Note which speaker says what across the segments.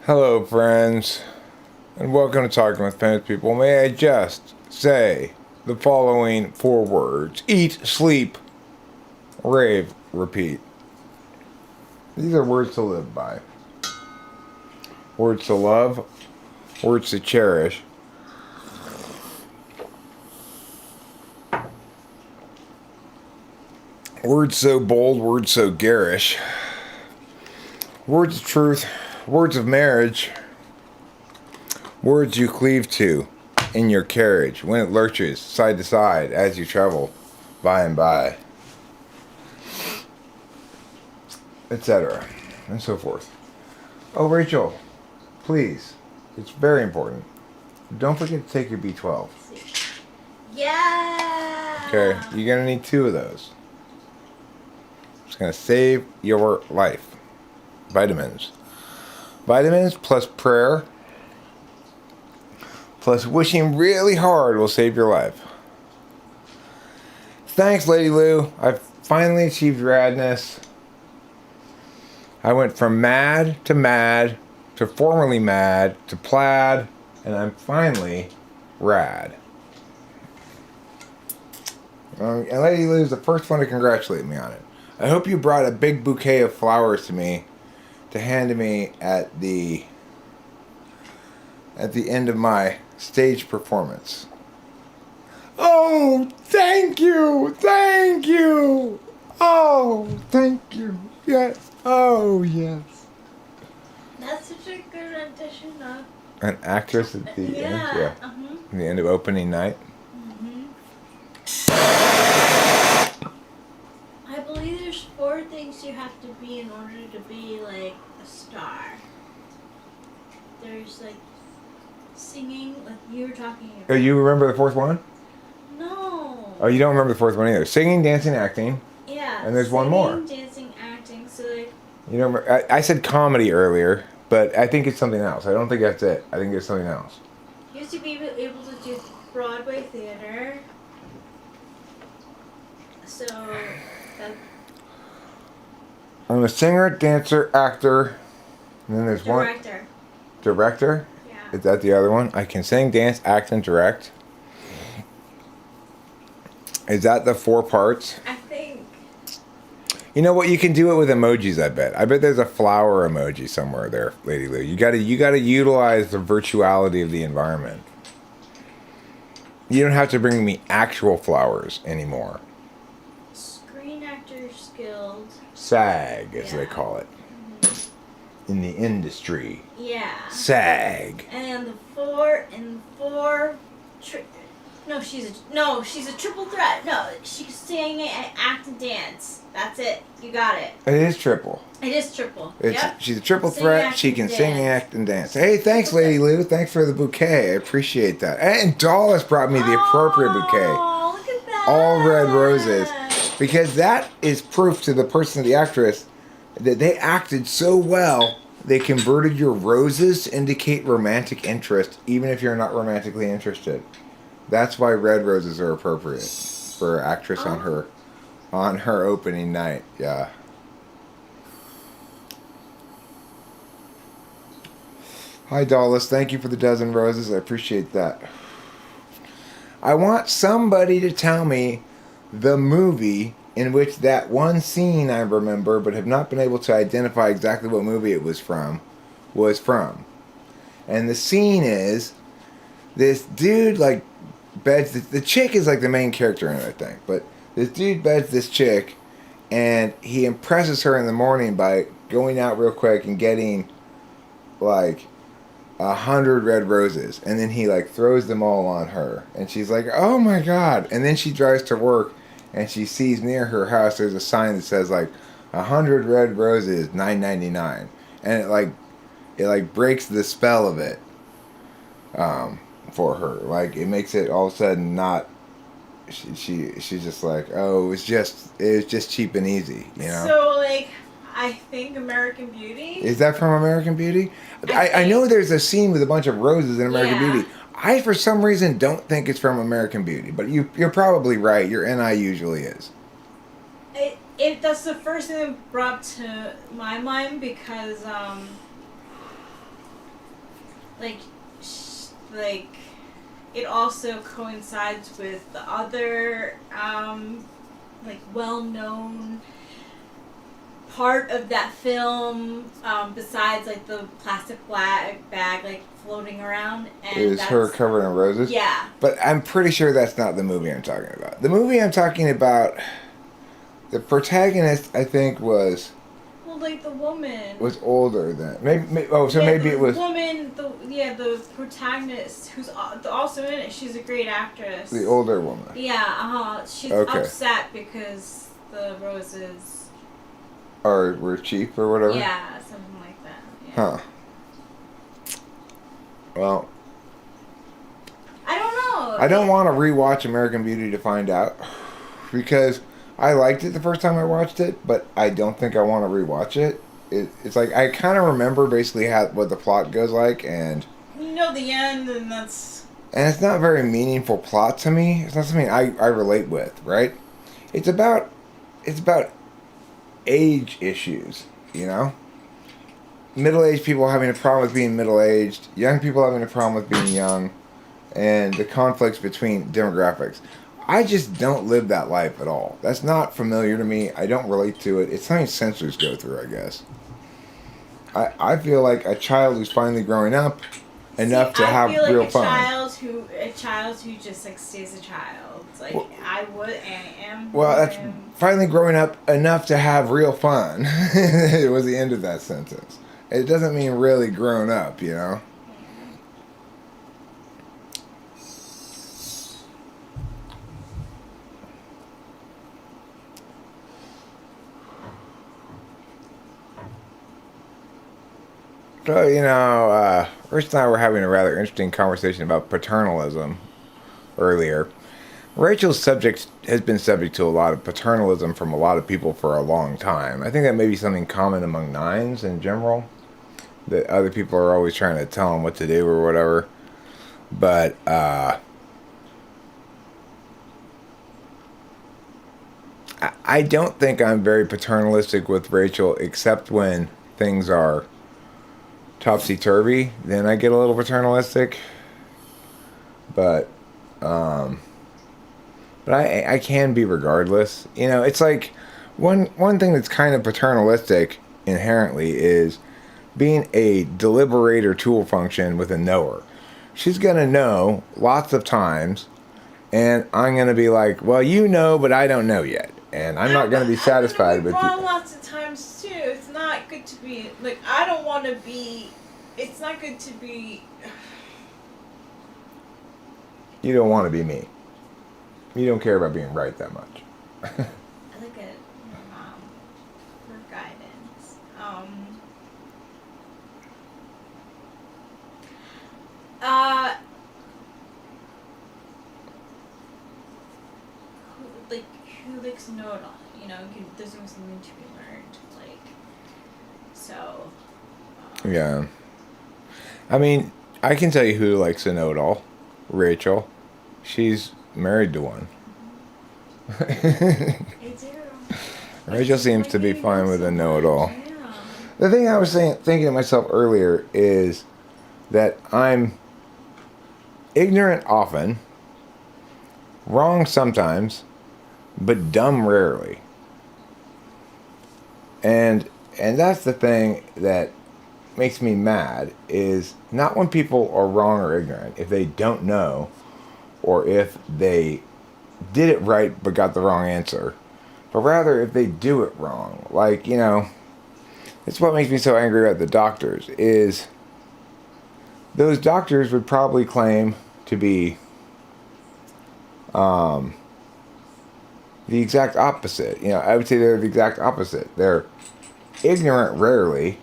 Speaker 1: Hello, friends, and welcome to Talking with Famous People. May I just say the following four words: eat, sleep, rave, repeat. These are words to live by. Words to love, words to cherish. Words so bold, words so garish. Words of truth, words of marriage. Words you cleave to in your carriage when it lurches side to side as you travel by and by, etc. and so forth. Oh, Rachel, please, it's very important. Don't forget to take your B12.
Speaker 2: Yeah.
Speaker 1: Okay, you're gonna need 2 of those. It's gonna save your life. Vitamins. Vitamins plus prayer plus wishing really hard will save your life. Thanks, Lady Lou. I've finally achieved radness. I went from mad to formerly mad to plaid, and I'm finally rad. And Lady Lou is the first one to congratulate me on it. I hope you brought a big bouquet of flowers to me to hand to me at the end of my stage performance. Oh, thank you! Thank you! Oh, thank you! Yes. Oh, yes.
Speaker 2: That's such a good rendition of.
Speaker 1: An actress at the end? Yeah.
Speaker 2: Uh-huh.
Speaker 1: At the end of opening night.
Speaker 2: I believe there's 4 things you have to be in order to be like a star. There's like singing, like you were talking about.
Speaker 1: Oh, you remember the 4th one?
Speaker 2: No.
Speaker 1: Oh, you don't remember the 4th one either. Singing, dancing, acting.
Speaker 2: Yeah.
Speaker 1: And there's one more.
Speaker 2: Singing, dancing, acting. So like.
Speaker 1: You don't remember, I said comedy earlier, but I think it's something else. I don't think that's it. I think it's something else.
Speaker 2: You used to be able to do Broadway theater. So that.
Speaker 1: I'm a singer, dancer, actor, and then there's one. Director?
Speaker 2: Yeah.
Speaker 1: Is that the other one? I can sing, dance, act, and direct. Is that the 4 parts?
Speaker 2: I think.
Speaker 1: You know what? You can do it with emojis, I bet. I bet there's a flower emoji somewhere there, Lady Lou. You gotta utilize the virtuality of the environment. You don't have to bring me actual flowers anymore.
Speaker 2: Screen Actors Guild.
Speaker 1: SAG, as they call it. In the industry.
Speaker 2: Yeah.
Speaker 1: SAG.
Speaker 2: And the 4 she's a triple threat. No, she can sing and act and dance. That's it. You got it.
Speaker 1: It is triple.
Speaker 2: It is triple.
Speaker 1: She's a triple
Speaker 2: Sing,
Speaker 1: threat.
Speaker 2: act,
Speaker 1: She
Speaker 2: and
Speaker 1: can
Speaker 2: dance.
Speaker 1: sing, act, and dance. Hey, thanks, Lady Lou. Thanks for the bouquet. I appreciate that. And Dallas brought me the appropriate bouquet.
Speaker 2: Oh, look at that.
Speaker 1: All red roses. Because that is proof to the person, the actress, that they acted so well, they converted your roses to indicate romantic interest, even if you're not romantically interested. That's why red roses are appropriate for an actress on her opening night. Yeah. Hi, Dallas. Thank you for the dozen roses. I appreciate that. I want somebody to tell me the movie in which that one scene I remember, but have not been able to identify exactly what movie it was from. And the scene is this dude like beds the chick is like the main character in it, I think, but this dude beds this chick, and he impresses her in the morning by going out real quick and getting like 100 red roses, and then he like throws them all on her, and she's like, oh my god. And then she drives to work, and she sees near her house there's a sign that says like 100 red roses, $9.99, and it like breaks the spell of it for her. Like it makes it all of a sudden not. She's just like, oh, it was just cheap and easy, you know.
Speaker 2: So like, I think American Beauty.
Speaker 1: Is that from American Beauty? I know there's a scene with a bunch of roses in American Beauty. I, for some reason, don't think it's from American Beauty, but you're probably right. Your NI usually is.
Speaker 2: That's the first thing that brought to my mind because like, like, it also coincides with the other, like, well-known part of that film, besides, like, the plastic bag, like, floating around. And
Speaker 1: Is
Speaker 2: that's
Speaker 1: her covered in roses?
Speaker 2: Yeah.
Speaker 1: But I'm pretty sure that's not the movie I'm talking about. The movie I'm talking about, the protagonist, I think, was
Speaker 2: Like the woman
Speaker 1: older than maybe so
Speaker 2: yeah,
Speaker 1: maybe
Speaker 2: the
Speaker 1: it was
Speaker 2: woman. The protagonist who's also in it. She's a great actress.
Speaker 1: the older woman.
Speaker 2: Yeah, she's
Speaker 1: Okay.
Speaker 2: upset because the roses
Speaker 1: Or were cheap or whatever.
Speaker 2: Yeah, something like that. Yeah.
Speaker 1: Huh. Well,
Speaker 2: I don't know.
Speaker 1: I don't want to rewatch American Beauty to find out because I liked it the first time I watched it, but I don't think I want to rewatch it. It's like I kind of remember basically what the plot goes like, and
Speaker 2: You know the end, and that's.
Speaker 1: and it's not a very meaningful plot to me. It's not something I relate with, right? It's about age issues, you know? Middle-aged people having a problem with being middle-aged, young people having a problem with being young, and the conflicts between demographics. I just don't live that life at all. That's not familiar to me. I don't relate to it. It's something censors go through, I guess. I feel like a child who's finally growing up enough to have
Speaker 2: feel like
Speaker 1: real fun.
Speaker 2: A child who just like stays a child. Like
Speaker 1: Well,
Speaker 2: I would and am.
Speaker 1: Well, that's finally growing up enough to have real fun. It was the end of that sentence. It doesn't mean really grown up, you know? So, Rich and I were having a rather interesting conversation about paternalism earlier. Rachel's subject has been subject to a lot of paternalism from a lot of people for a long time. I think that may be something common among nines in general, that other people are always trying to tell them what to do or whatever. But I don't think I'm very paternalistic with Rachel, except when things are topsy-turvy. Then I get a little paternalistic. But I can be regardless. It's like one thing that's kind of paternalistic inherently is being a deliberator tool function with a knower. She's going to know lots of times, and I'm going to be like, well, you know, but I don't know yet. And I'm not going to be satisfied with
Speaker 2: wrong lots of times, too. It's not good to be, like, I don't want to be, it's not good to be.
Speaker 1: You don't want to be me. You don't care about being right that much.
Speaker 2: I look at my mom for guidance. Who likes to know it all? There's always something to be learned. So.
Speaker 1: Yeah. I mean, I can tell you who likes to know it all. Rachel. She's married to one.
Speaker 2: I do.
Speaker 1: Rachel seems to be fine with a know-it-all. Yeah. The thing I was thinking to myself earlier is that I'm ignorant often, wrong sometimes, but dumb rarely. And that's the thing that makes me mad, is not when people are wrong or ignorant, if they don't know, or if they did it right but got the wrong answer, but rather if they do it wrong. Like, it's what makes me so angry about the doctors, is those doctors would probably claim to be the exact opposite. I would say they're the exact opposite. They're ignorant rarely,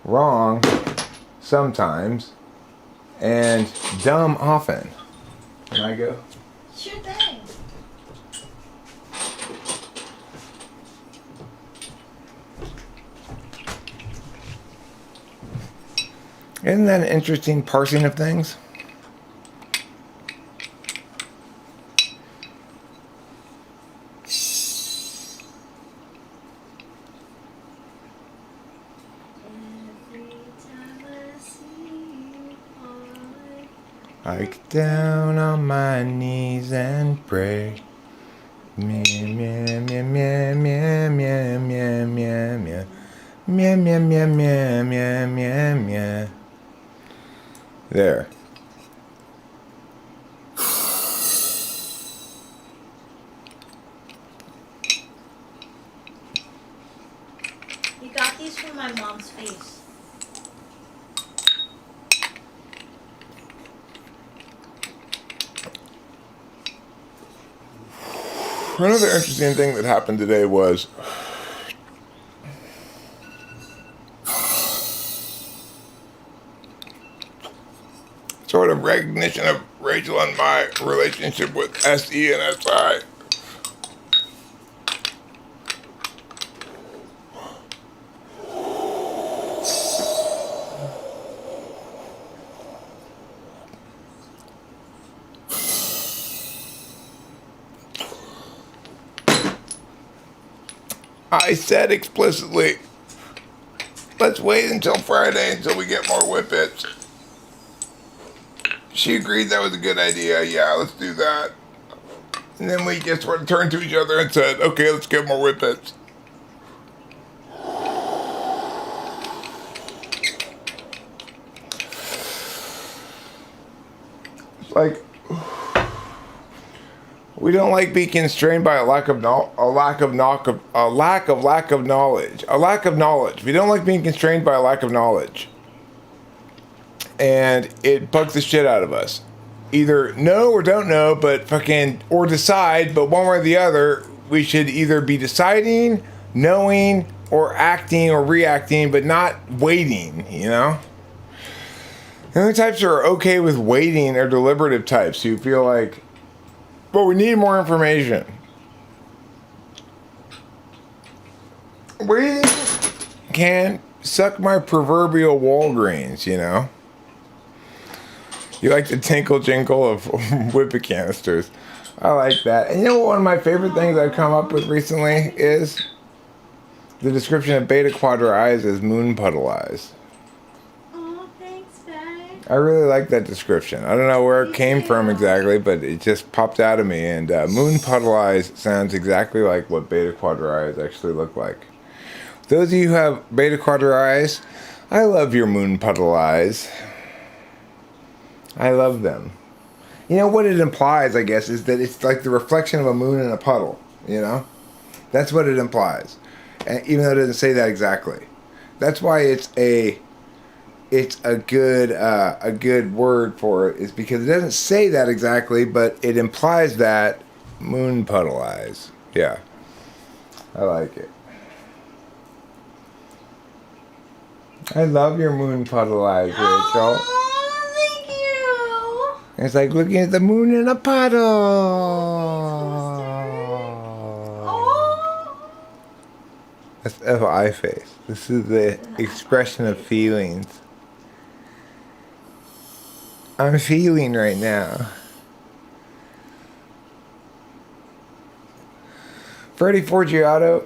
Speaker 1: wrong sometimes, and dumb often. Can I go?
Speaker 2: Sure thing.
Speaker 1: Isn't that an interesting parsing of things? I get down on my knees and pray. Meow, meow, meow, meow, meow, meow, meow, meow, meow. Meow, meow, meow, meow, meow, meow, meow. There.
Speaker 2: You got these from my mom's face.
Speaker 1: Another interesting thing that happened today was sort of recognition of Rachel and my relationship with SE and SI. I said explicitly, let's wait until Friday until we get more whippets. She agreed that was a good idea. Yeah, let's do that. And then we just sort of turned to each other and said, okay, let's get more whippets. Like, we don't like being constrained by a lack of knowledge. We don't like being constrained by a lack of knowledge. And it bugs the shit out of us. Either know or don't know, but or decide, but one way or the other, we should either be deciding, knowing, or acting or reacting, but not waiting, you know? The only types who are okay with waiting are deliberative types who feel like, but we need more information. Waiting can suck my proverbial Walgreens, you know? You like the tinkle jinkle of whippet canisters. I like that. And you know what one of my favorite things I've come up with recently is the description of beta quadra eyes as moon puddle eyes.
Speaker 2: Oh, thanks, babe.
Speaker 1: I really like that description. I don't know where it came from exactly, but it just popped out of me. And moon puddle eyes sounds exactly like what beta quadra eyes actually look like. Those of you who have beta quadra eyes, I love your moon puddle eyes. I love them. You know what it implies, I guess, is that it's like the reflection of a moon in a puddle, you know? That's what it implies. And even though it doesn't say that exactly. That's why it's a good word for it, is because it doesn't say that exactly, but it implies that moon puddle eyes. Yeah. I like it. I love your moon puddle eyes, Rachel.
Speaker 2: Oh, thank you.
Speaker 1: It's like looking at the moon in a puddle.
Speaker 2: Oh.
Speaker 1: That's FI face. This is the expression of feelings. I'm feeling right now. Freddie Forgiato.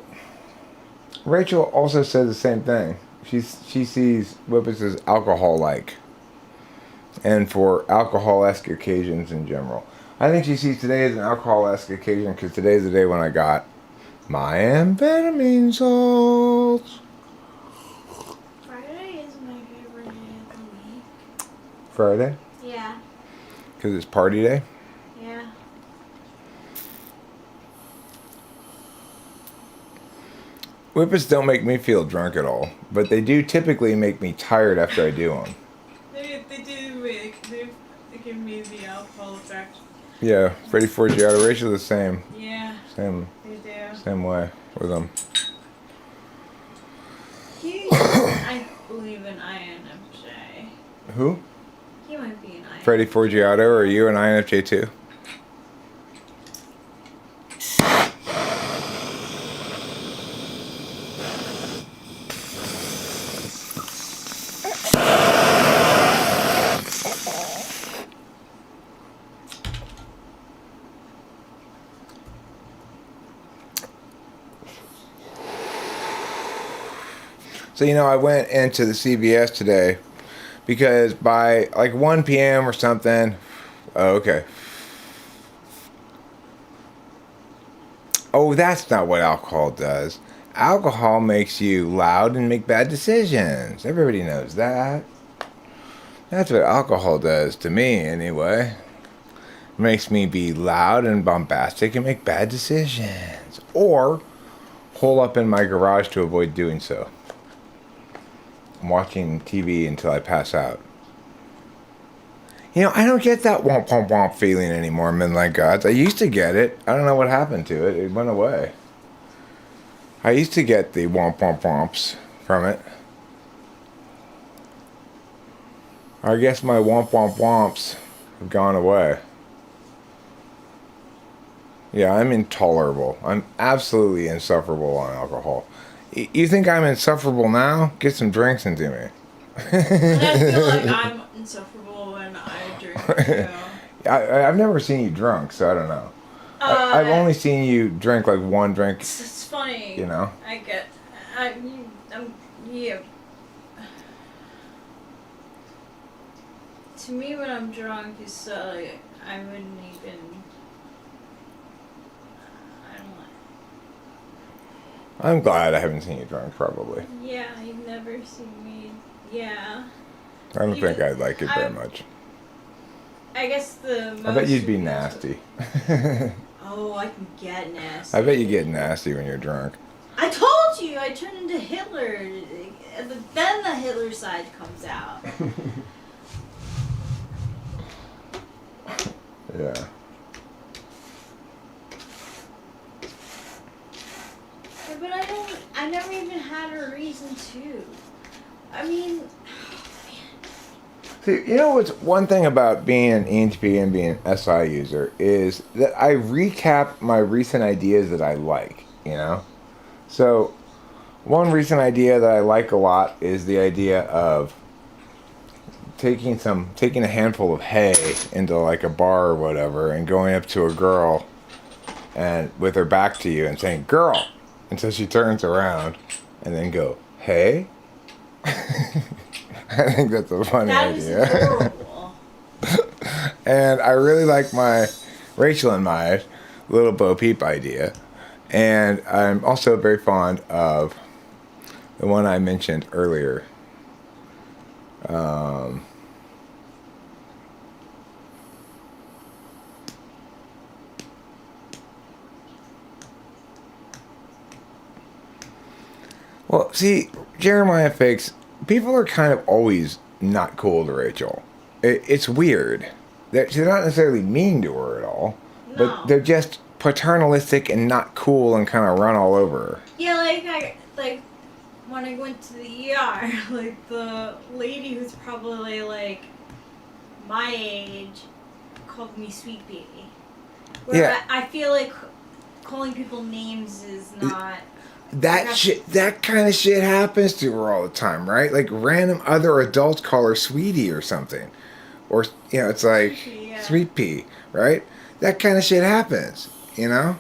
Speaker 1: Rachel also said the same thing. She sees whippets as alcohol-like. And for alcohol-esque occasions in general. I think she sees today as an alcohol-esque occasion because today's the day when I got my amphetamine salts.
Speaker 2: Friday is my favorite day of the week.
Speaker 1: Friday?
Speaker 2: Yeah.
Speaker 1: Because it's party day?
Speaker 2: Yeah.
Speaker 1: Whippets don't make me feel drunk at all, but they do typically make me tired after I do them.
Speaker 2: They give me the alcohol effect.
Speaker 1: Yeah, Freddie Forgiato, Rachel the same.
Speaker 2: Yeah.
Speaker 1: Same way with them.
Speaker 2: I believe in INFJ.
Speaker 1: Who?
Speaker 2: He might be an INFJ.
Speaker 1: Freddie Forgiato, or are you an INFJ too? So, you know, I went into the CVS today because by like 1 p.m. or something, Oh, okay. Oh, that's not what alcohol does. Alcohol makes you loud and make bad decisions. Everybody knows that. That's what alcohol does to me, anyway. Makes me be loud and bombastic and make bad decisions. Or hole up in my garage to avoid doing so. I'm watching TV until I pass out. You know, I don't get that womp womp womp feeling anymore, Midnight Gods. I used to get it. I don't know what happened to it. It went away. I used to get the womp womp womps from it. I guess my womp womp womps have gone away. Yeah, I'm intolerable. I'm absolutely insufferable on alcohol. You think I'm insufferable now? Get some drinks into me.
Speaker 2: And I feel like I'm insufferable when I drink too.
Speaker 1: I've never seen you drunk, so I don't know. I've only seen you drink like one drink.
Speaker 2: It's funny.
Speaker 1: You know?
Speaker 2: Yeah. To me, when I'm drunk, it's I wouldn't even. I don't know.
Speaker 1: I'm glad I haven't seen you drunk, probably.
Speaker 2: Yeah, you've never seen me. Yeah.
Speaker 1: I don't think I'd like it very much.
Speaker 2: I guess the most.
Speaker 1: I bet you'd be nasty.
Speaker 2: Oh, I can get nasty.
Speaker 1: I bet you get nasty when you're drunk.
Speaker 2: I told you, I turn into Hitler. Then the Hitler side comes out.
Speaker 1: Yeah.
Speaker 2: But I never even had a reason to. I mean,
Speaker 1: See, you know what's one thing about being an ENTP and being an SI user is that I recap my recent ideas that I like, you know? So, one recent idea that I like a lot is the idea of taking a handful of hay into like a bar or whatever and going up to a girl and with her back to you and saying, "Girl," until she turns around and then go, "Hey?" I think that's a funny idea.
Speaker 2: That is adorable.
Speaker 1: And I really like my Rachel and my little Bo Peep idea. And I'm also very fond of the one I mentioned earlier. Well, see, Jeremiah Fakes, people are kind of always not cool to Rachel. It's weird. They're not necessarily mean to her at all,
Speaker 2: No.
Speaker 1: but they're just paternalistic and not cool and kind of run all over her.
Speaker 2: Yeah, like when I went to the ER, like the lady who's probably like my age called me Sweet Pea. Where
Speaker 1: Yeah.
Speaker 2: I feel like calling people names is not.
Speaker 1: That kind of shit happens to her all the time, right? Like random other adults call her Sweetie or something. Or, you know, it's like
Speaker 2: Sweet Pea, yeah.
Speaker 1: Sweet Pea, right? That kind of shit happens, you know?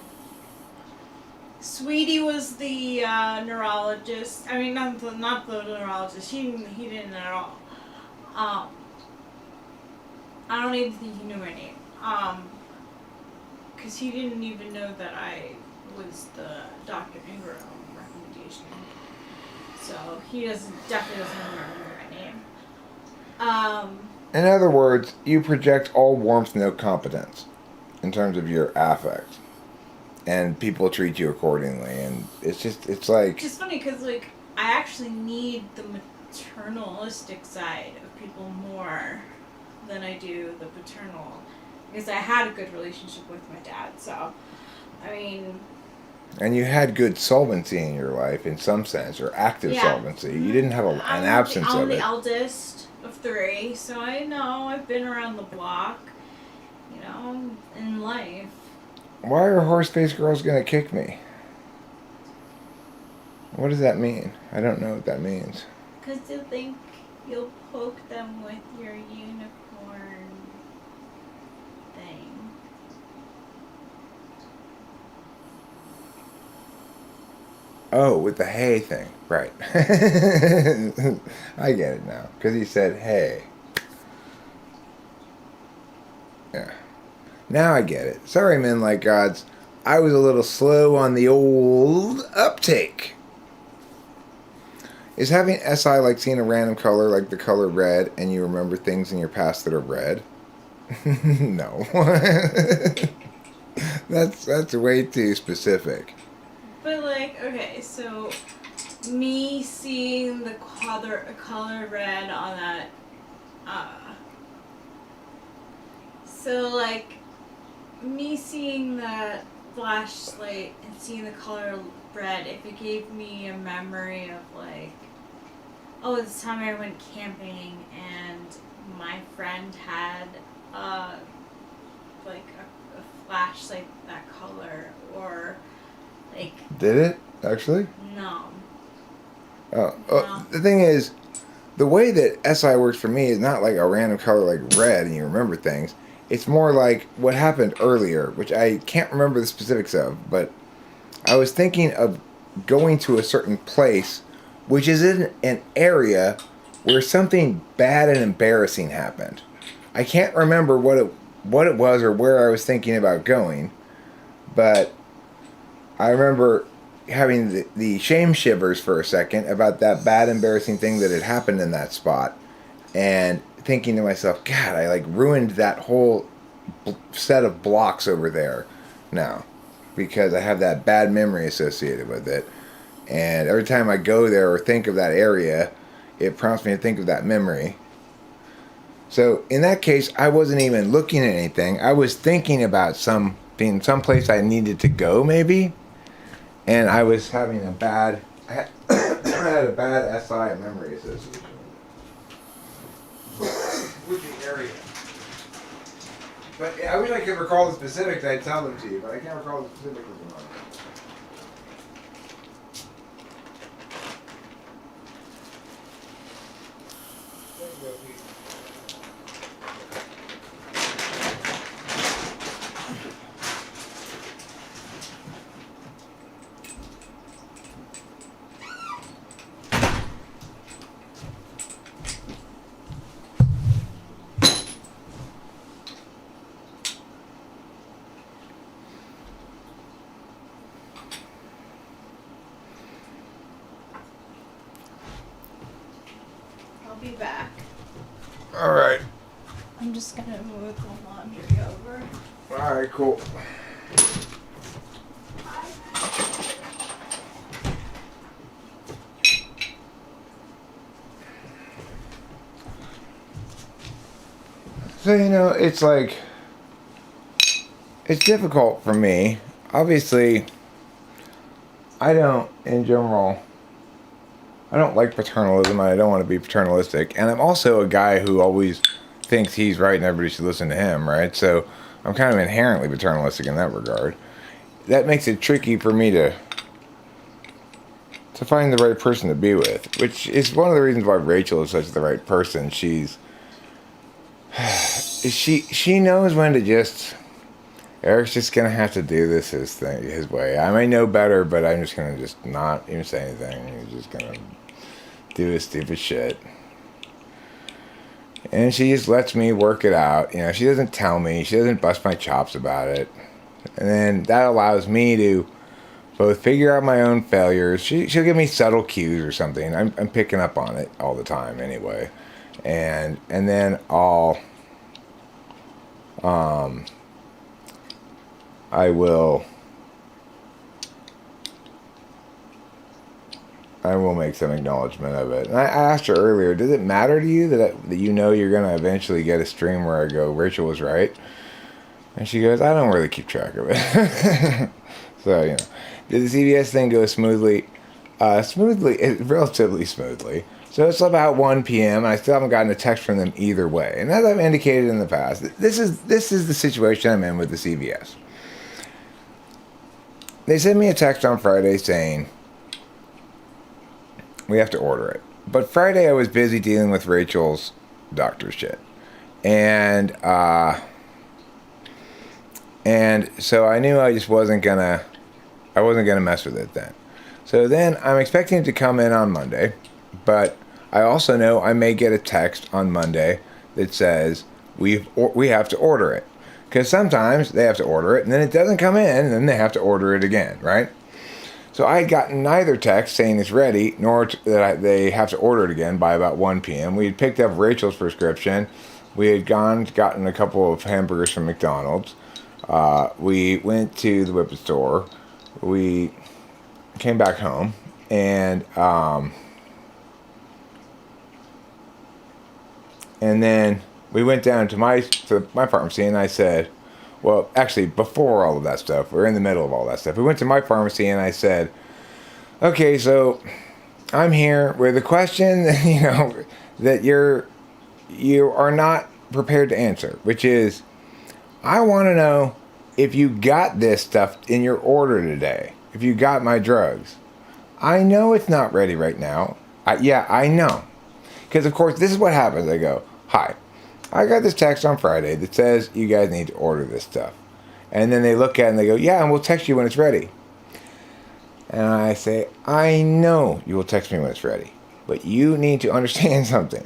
Speaker 2: Sweetie was the neurologist. I mean, not the neurologist. He didn't at all. I don't even think he knew my name. Because he didn't even know that I was the Dr. Ingram recommendation. So he definitely doesn't remember my name.
Speaker 1: In other words, you project all warmth, no competence in terms of your affect. And people treat you accordingly. And it's like...
Speaker 2: Which is funny because, like, I actually need the maternalistic side of people more than I do the paternal. Because I had a good relationship with my dad, so, I mean...
Speaker 1: And you had good solvency in your life, in some sense, or active solvency. You didn't have an absence of it.
Speaker 2: I'm the eldest of 3, so I know I've been around the block, you know, in life.
Speaker 1: Why are horse-faced girls gonna kick me? What does that mean? I don't know what that means.
Speaker 2: Because they think you'll poke them with your unicorn thing.
Speaker 1: Oh, with the hay thing. Right. I get it now. Because he said hay. Yeah. Now I get it. Sorry, men like gods. I was a little slow on the old uptake. Is having SI like seeing a random color like the color red and you remember things in your past that are red? No. That's way too specific.
Speaker 2: But like, okay, so me seeing the color red on that, so like me seeing that flashlight and seeing the color red, if it gave me a memory of like, oh, this time I went camping and my friend had like a flashlight that color, or like,
Speaker 1: Did it actually?
Speaker 2: no.
Speaker 1: Oh,
Speaker 2: No.
Speaker 1: the thing is, the way that SI works for me is not like a random color like red and you remember things. It's more like what happened earlier, which I can't remember the specifics of, but I was thinking of going to a certain place, which is in an area where something bad and embarrassing happened. I can't remember what it was or where I was thinking about going, but I remember having the shame shivers for a second about that bad, embarrassing thing that had happened in that spot, and thinking to myself, God, I like ruined that whole set of blocks over there now because I have that bad memory associated with it. And every time I go there or think of that area, it prompts me to think of that memory. So in that case, I wasn't even looking at anything. I was thinking about something, someplace I needed to go, maybe. And I was having a bad, I had a bad SI memory association with the area. But I wish I could recall the specifics. I'd tell them to you, but I can't recall the specifics at the moment.
Speaker 2: I'll be back.
Speaker 1: All right.
Speaker 2: I'm just gonna move the laundry over.
Speaker 1: All right, cool. So, it's like, it's difficult for me. Obviously, I don't, in general, I don't like paternalism. I don't want to be paternalistic. And I'm also a guy who always thinks he's right and everybody should listen to him, right? So I'm kind of inherently paternalistic in that regard. That makes it tricky for me to find the right person to be with, which is one of the reasons why Rachel is such the right person. She knows when to just, Eric's just gonna have to do this his way. I may know better, but I'm just gonna just not even say anything. He's just gonna do his stupid shit. And she just lets me work it out. She doesn't tell me. She doesn't bust my chops about it. And then that allows me to both figure out my own failures. She'll give me subtle cues or something. I'm picking up on it all the time anyway. And then I will make some acknowledgement of it. And I asked her earlier, does it matter to you that you're going to eventually get a stream where I go, Rachel was right? And she goes, I don't really keep track of it. So, did the CVS thing go smoothly? Relatively smoothly. So it's about 1 p.m. and I still haven't gotten a text from them either way. And as I've indicated in the past, this is the situation I'm in with the CVS. They sent me a text on Friday saying we have to order it. But Friday I was busy dealing with Rachel's doctor shit. And so I knew I just wasn't gonna mess with it then. So then I'm expecting it to come in on Monday, but I also know I may get a text on Monday that says we have to order it. Because sometimes they have to order it, and then it doesn't come in, and then they have to order it again, right? So I had gotten neither text saying it's ready, nor that they have to order it again by about 1 p.m. We had picked up Rachel's prescription. We had gotten a couple of hamburgers from McDonald's. We went to the Whippet store. We came back home, and then we went down to my pharmacy, and I said, well, actually, before all of that stuff, we're in the middle of all that stuff. We went to my pharmacy, and I said, okay, so I'm here with a question, that you are not prepared to answer, which is, I want to know if you got this stuff in your order today, if you got my drugs. I know it's not ready right now. I know. Because, of course, this is what happens. I go, hi, I got this text on Friday that says you guys need to order this stuff. And then they look at it and they go, yeah, and we'll text you when it's ready. And I say, I know you will text me when it's ready, but you need to understand something.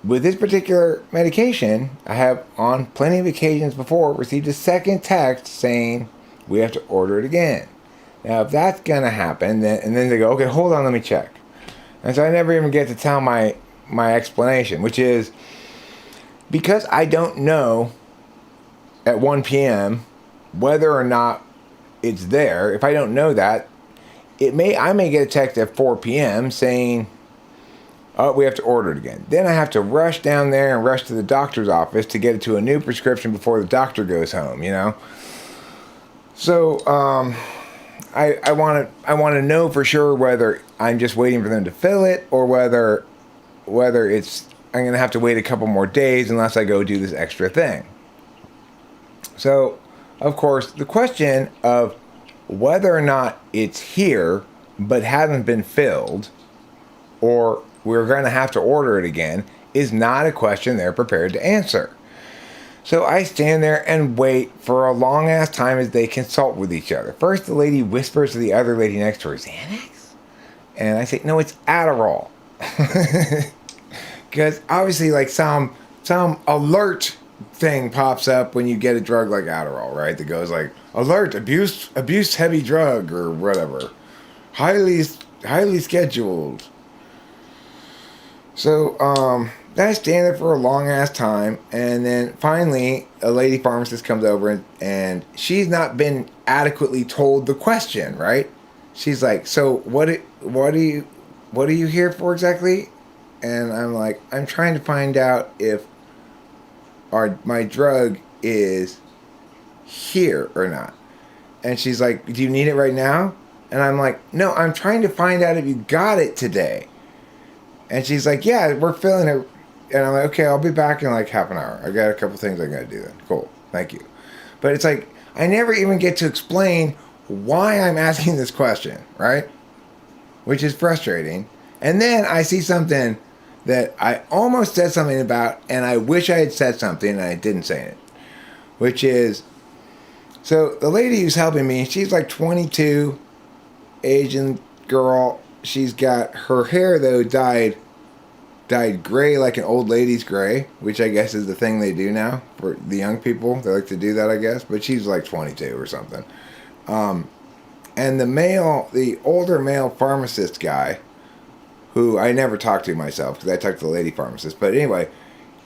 Speaker 1: With this particular medication, I have on plenty of occasions before received a second text saying we have to order it again. Now, if that's going to happen, then they go, okay, hold on, let me check. And so I never even get to tell my explanation, which is because I don't know at 1 p.m. whether or not it's there. If I don't know that, I may get a text at 4 p.m. saying, oh, we have to order it again. Then I have to rush down there and rush to the doctor's office to get it to a new prescription before the doctor goes home, So I want to know for sure whether I'm just waiting for them to fill it or whether I'm going to have to wait a couple more days unless I go do this extra thing. So, of course, the question of whether or not it's here but hasn't been filled or we're going to have to order it again is not a question they're prepared to answer. So I stand there and wait for a long ass time as they consult with each other. First, the lady whispers to the other lady next to her, Xanax? And I say, no, it's Adderall. Because obviously, like some alert thing pops up when you get a drug like Adderall, right? That goes like, alert, abuse heavy drug or whatever. Highly scheduled. So, I stand there for a long ass time, and then finally a lady pharmacist comes over and she's not been adequately told the question, right? She's like, so what are you here for exactly? And I'm like, I'm trying to find out if my drug is here or not. And she's like, do you need it right now? And I'm like, no, I'm trying to find out if you got it today. And she's like, yeah, we're filling it. And I'm like, okay, I'll be back in like half an hour. I got a couple things I got to do then. Cool. Thank you. But it's like, I never even get to explain why I'm asking this question, right? Which is frustrating. And then I see something that I almost said something about, and I wish I had said something and I didn't say it. Which is, so the lady who's helping me, she's like 22, Asian girl. She's got her hair, though, dyed gray, like an old lady's gray, which I guess is the thing they do now for the young people. They like to do that, I guess. But she's like 22 or something. And the older male pharmacist guy, who I never talked to myself because I talked to the lady pharmacist. But anyway,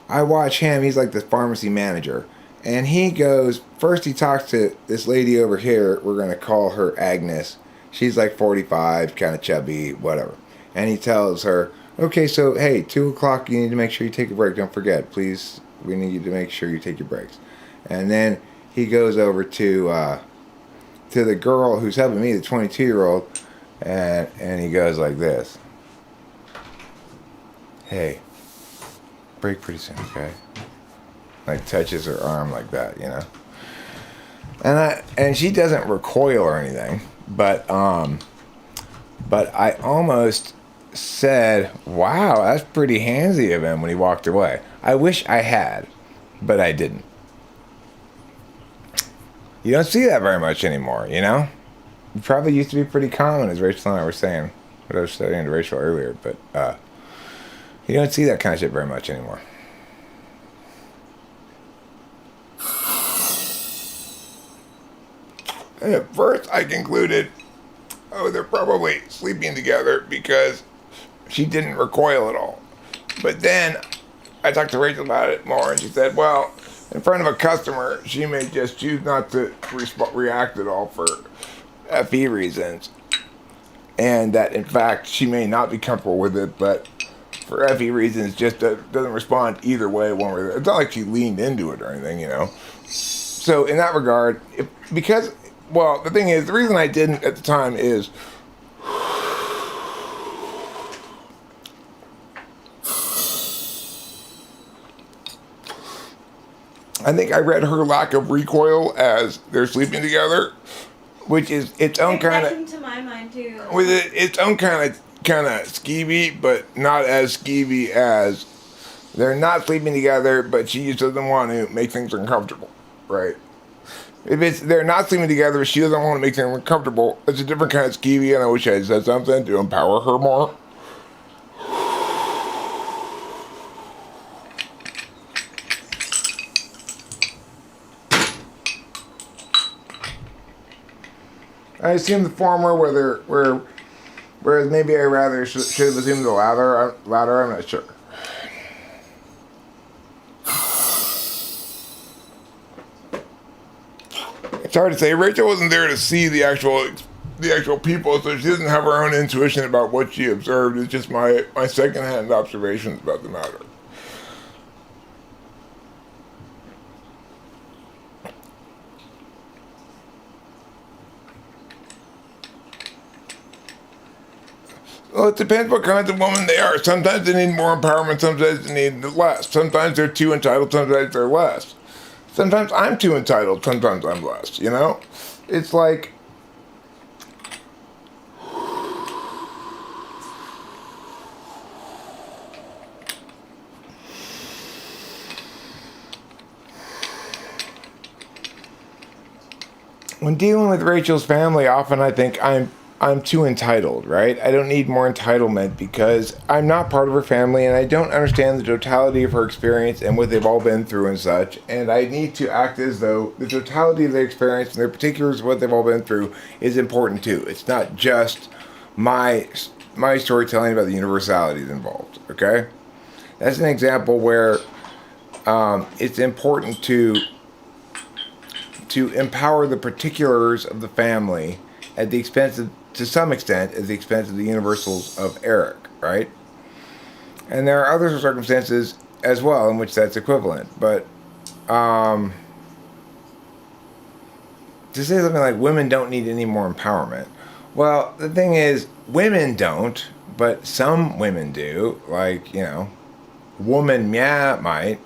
Speaker 1: I watch him. He's like the pharmacy manager. And he goes, first he talks to this lady over here. We're going to call her Agnes. She's like 45, kind of chubby, whatever. And he tells her, okay, so, hey, 2 o'clock, you need to make sure you take a break. Don't forget, please. We need you to make sure you take your breaks. And then he goes over to the girl who's helping me, the 22-year-old, and he goes like this. Hey, break pretty soon, okay? Like touches her arm like that, And she doesn't recoil or anything, but I almost said, wow, that's pretty handsy of him when he walked away. I wish I had, but I didn't. You don't see that very much anymore, It probably used to be pretty common, as Rachel and I were saying, what I was saying to Rachel earlier, but you don't see that kind of shit very much anymore. And at first I concluded, oh, they're probably sleeping together because she didn't recoil at all. But then I talked to Rachel about it more, and she said, well, in front of a customer, she may just choose not to react at all for FE reasons. And that, in fact, she may not be comfortable with it, but for FE reasons, just doesn't respond either way. One way, it's not like she leaned into it or anything, you know. So in that regard, the thing is, the reason I didn't at the time is I think I read her lack of recoil as they're sleeping together, which is its own kind of.
Speaker 2: Into my mind too.
Speaker 1: With its own kind of skeevy, but not as skeevy as they're not sleeping together, but she just doesn't want to make things uncomfortable, right? If it's they're not sleeping together, but she doesn't want to make things uncomfortable, it's a different kind of skeevy, and I wish I had said something to empower her more. I assume the former, whereas maybe I rather should have assumed the latter. I'm not sure. It's hard to say. Rachel wasn't there to see the actual people, so she doesn't have her own intuition about what she observed. It's just my secondhand observations about the matter. Well, it depends what kinds of women they are. Sometimes they need more empowerment, sometimes they need less. Sometimes they're too entitled, sometimes they're less. Sometimes I'm too entitled, sometimes I'm less, you know? It's like... when dealing with Rachel's family, often I think I'm too entitled, right? I don't need more entitlement because I'm not part of her family and I don't understand the totality of her experience and what they've all been through and such. And I need to act as though the totality of their experience and their particulars of what they've all been through is important too. It's not just my storytelling about the universalities involved, okay? That's an example where it's important to empower the particulars of the family at the expense of, to some extent, at the expense of the universals of Eric, right? And there are other circumstances as well in which that's equivalent. But to say something like women don't need any more empowerment, well, the thing is, women don't, but some women do. Like, you know, woman, yeah, might.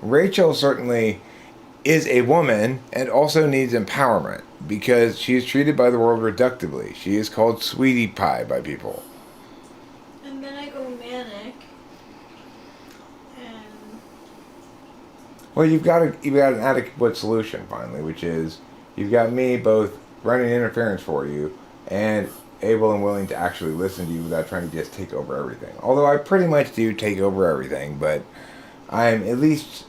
Speaker 1: Rachel certainly is a woman and also needs empowerment because she is treated by the world reductively. She is called sweetie pie by people.
Speaker 2: And then I go manic. And
Speaker 1: Well, you've got an adequate solution finally, which is you've got me both running interference for you and able and willing to actually listen to you without trying to just take over everything. Although I pretty much do take over everything, but I'm at least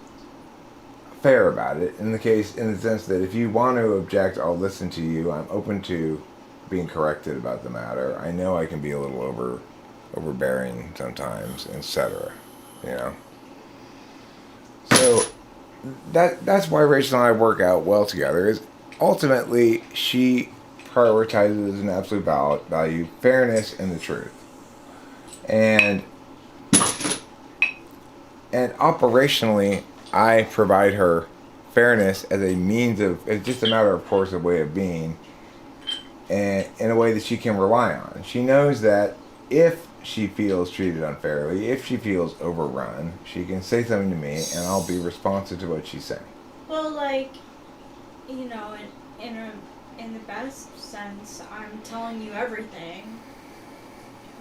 Speaker 1: fair about it in the sense that if you want to object, I'll listen to you. I'm open to being corrected about the matter. I know I can be a little overbearing sometimes, etc. You know. So that's why Rachel and I work out well together. Is ultimately she prioritizes as an absolute value fairness and the truth, and operationally I provide her fairness as a means of, it's just a matter of course, a way of being, and in a way that she can rely on. She knows that if she feels treated unfairly, if she feels overrun, she can say something to me and I'll be responsive to what she's saying.
Speaker 2: well, like, you know, in the best sense, I'm telling you everything.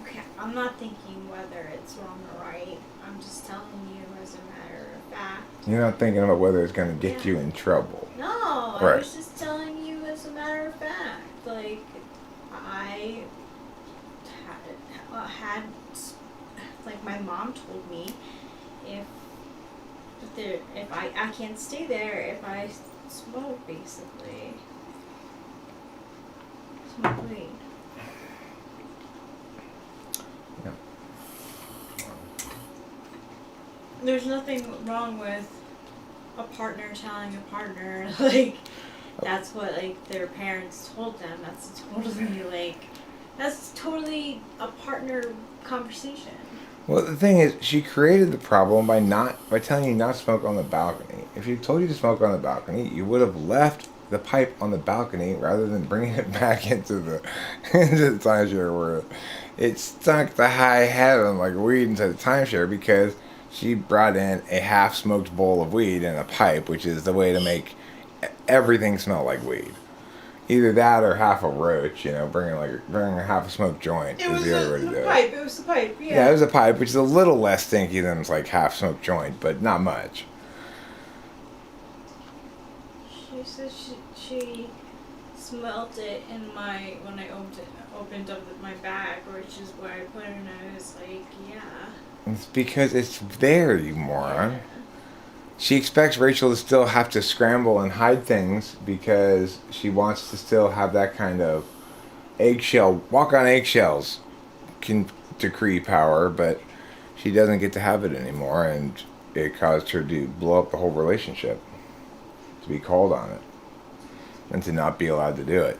Speaker 2: Okay, I'm not thinking whether it's wrong or right. I'm just telling you as a matter of fact.
Speaker 1: You're not thinking about whether it's going to get you in trouble.
Speaker 2: No,
Speaker 1: Right.
Speaker 2: I was just telling you as a matter of fact. Like, I had like my mom told me, if I can't stay there if I smoke, basically. smoke weed.
Speaker 1: Yeah.
Speaker 2: There's nothing wrong with a partner telling a partner, like, that's what, like, their parents told them. That's totally a partner conversation.
Speaker 1: Well, the thing is, she created the problem by telling you not to smoke on the balcony. If she told you to smoke on the balcony, you would have left the pipe on the balcony rather than bringing it back into the timeshare where it stunk to high heaven like weed into the timeshare because she brought in a half-smoked bowl of weed in a pipe, which is the way to make everything smell like weed. Either that or half a roach, bringing a half a smoked joint is the other way to do it.
Speaker 2: It was the pipe, yeah.
Speaker 1: Yeah, it was a pipe, which is a little less stinky than it's like half smoked joint, but not much.
Speaker 2: She said she smelled it when I opened up my bag, which is where I put it, and I was like, yeah.
Speaker 1: It's because it's there, you moron. Yeah. She expects Rachel to still have to scramble and hide things because she wants to still have that kind of walk on eggshells decree power, but she doesn't get to have it anymore, and it caused her to blow up the whole relationship, to be called on it, and to not be allowed to do it,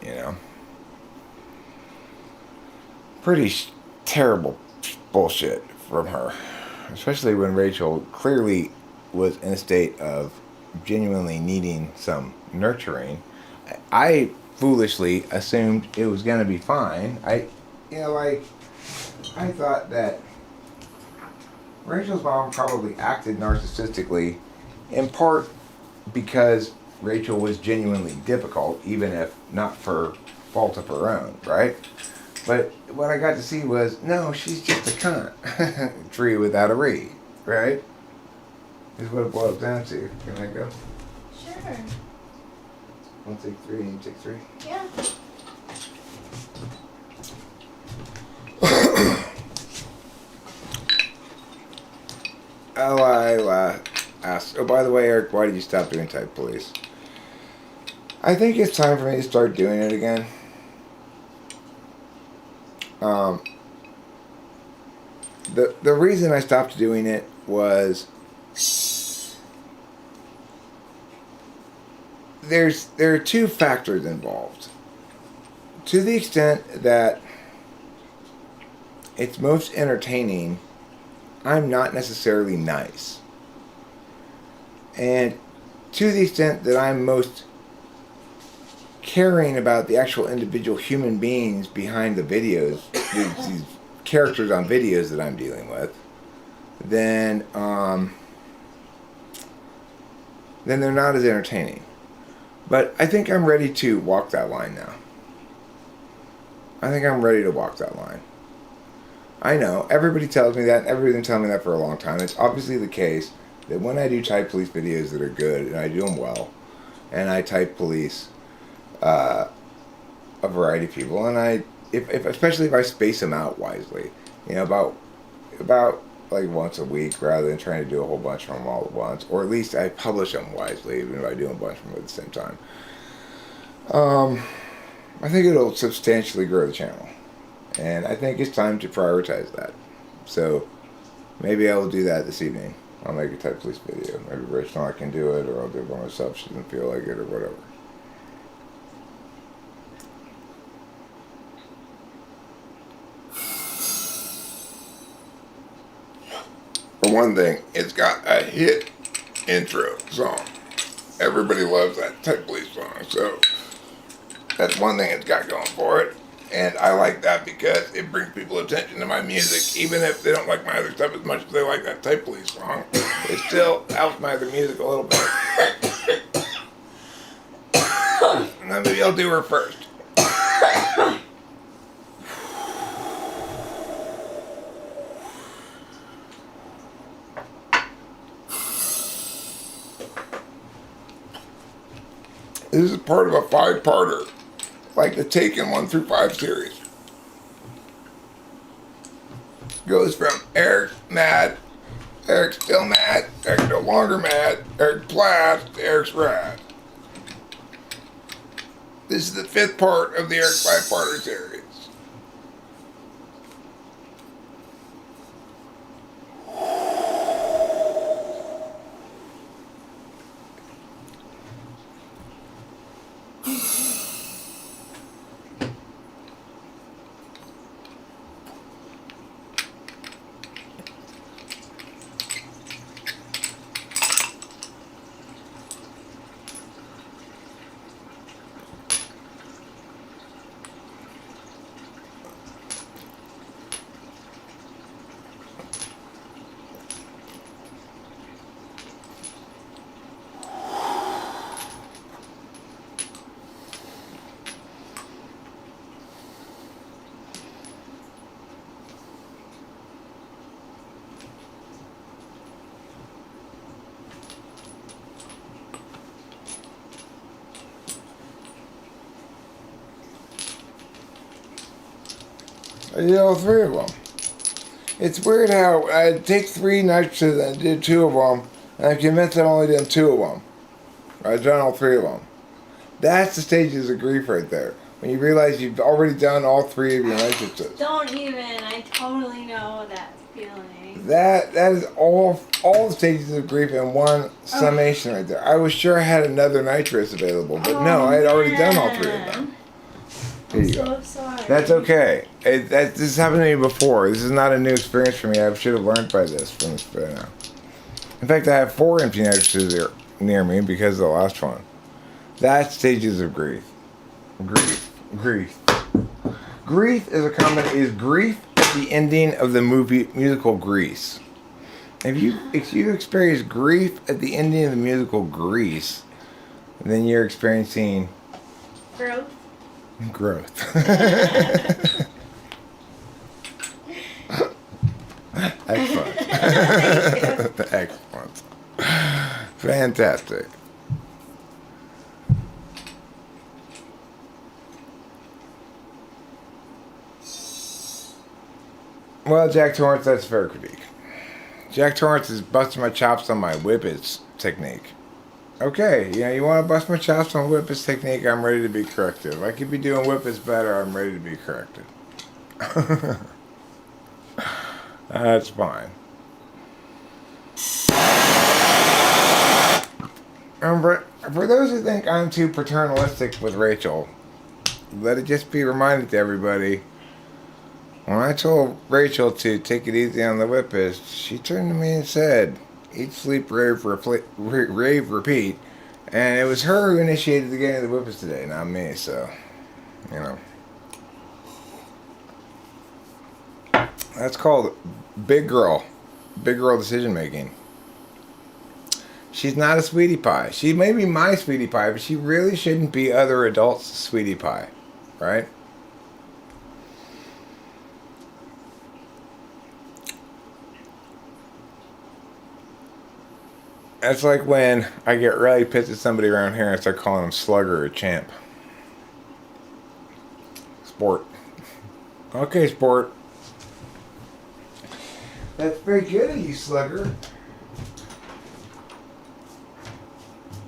Speaker 1: Pretty terrible bullshit from her, especially when Rachel clearly was in a state of genuinely needing some nurturing. I foolishly assumed it was going to be fine. I thought that Rachel's mom probably acted narcissistically, in part because Rachel was genuinely difficult, even if not for fault of her own, right? But what I got to see was, no, she's just a cunt. Tree without a reed, right? Is what it boils down to. Can I go?
Speaker 2: Sure.
Speaker 1: 1, take 3, and you take 3?
Speaker 2: Yeah.
Speaker 1: I asked, oh, by the way, Eric, why did you stop doing Type Police? I think it's time for me to start doing it again. The reason I stopped doing it was there are two factors involved. To the extent that it's most entertaining, I'm not necessarily nice. And to the extent that I'm most caring about the actual individual human beings behind the videos, these characters on videos that I'm dealing with, then they're not as entertaining. But I think I'm ready to walk that line now. I think I'm ready to walk that line. I know, everybody tells me that, everybody's been telling me that for a long time. It's obviously the case that when I do Type Police videos that are good, and I do them well, and I Type Police a variety of people, and especially if I space them out wisely, about like once a week rather than trying to do a whole bunch of them all at once, or at least I publish them wisely, even if I do a bunch of them at the same time. I think it'll substantially grow the channel, and I think it's time to prioritize that. So maybe I will do that this evening. I'll make a Type Police video. Maybe Rachel and I can do it, or I'll do it by myself. She doesn't feel like it, or whatever. For one thing, it's got a hit intro song. Everybody loves that Type Police song, so that's one thing it's got going for it. And I like that because it brings people attention to my music, even if they don't like my other stuff as much as they like that Type Police song. It still helps my other music a little bit. And then maybe I'll do her first. This is part of a 5-parter, like the Taken 1 through 5 series. Goes from Eric mad, Eric still mad, Eric no longer mad, Eric blast, to Eric's rad. This is the 5th part of the Eric 5-parter series. I did all 3 of them. It's weird how I take 3 nitrogens and I did 2 of them, and I'm convinced I've only done 2 of them. I've done all 3 of them. That's the stages of grief right there. When you realize you've already done all 3 of your nitrogens.
Speaker 2: Don't even. I totally know that feeling.
Speaker 1: That is all the stages of grief in one summation right there. I was sure I had another nitrous available, but no, I had already done all 3 of them. There you go.
Speaker 2: Sorry.
Speaker 1: That's okay. This has happened to me before. This is not a new experience for me. I should have learned by this from this by now. In fact, I have 4 empty nitrogens near me because of the last one. That's stages of grief. Grief is grief at the ending of the musical Grease. If you experience grief at the ending of the musical Grease, then you're experiencing growth. Excellent. Excellent. Fantastic. Well, Jack Torrance, that's fair critique. Jack Torrance is busting my chops on my whippets technique. Okay, you want to bust my chops on whippets technique, I'm ready to be corrected. If I could be doing whippets better, I'm ready to be corrected. That's fine. For those who think I'm too paternalistic with Rachel, let it just be reminded to everybody, when I told Rachel to take it easy on the whippets, she turned to me and said, eat, sleep, rave, repeat. And it was her who initiated the getting of the whippets today, not me, so, That's called big girl decision making. She's not a sweetie pie. She may be my sweetie pie, but she really shouldn't be other adults' sweetie pie, right? That's like when I get really pissed at somebody around here and I start calling them slugger or champ. Sport. Okay, sport. That's very good of you, slugger.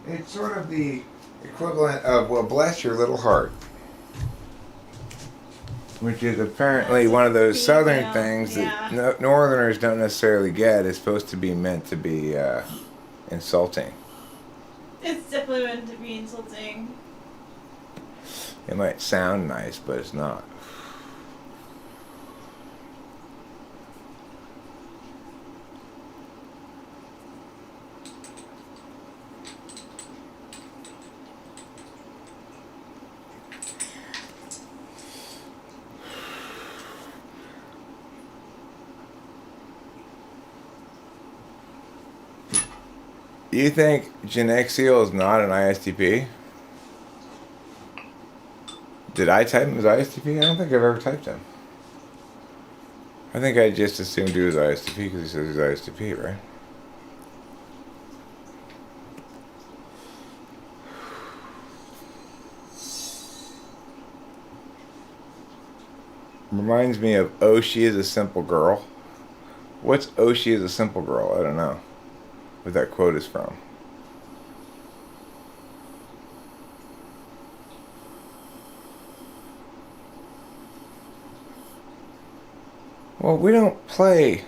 Speaker 1: It's sort of the equivalent of, well, bless your little heart. Which is apparently one of those southern things that northerners don't necessarily get. It's supposed to be meant to be insulting.
Speaker 2: It's definitely meant to be insulting.
Speaker 1: It might sound nice, but it's not. You think Genexial is not an ISTP? Did I type him as ISTP? I don't think I've ever typed him. I think I just assumed he was ISTP because he says he's ISTP, right? Reminds me of Oh, She Is a Simple Girl. What's Oh, She Is a Simple Girl? I don't know what that quote is from. Well, we don't play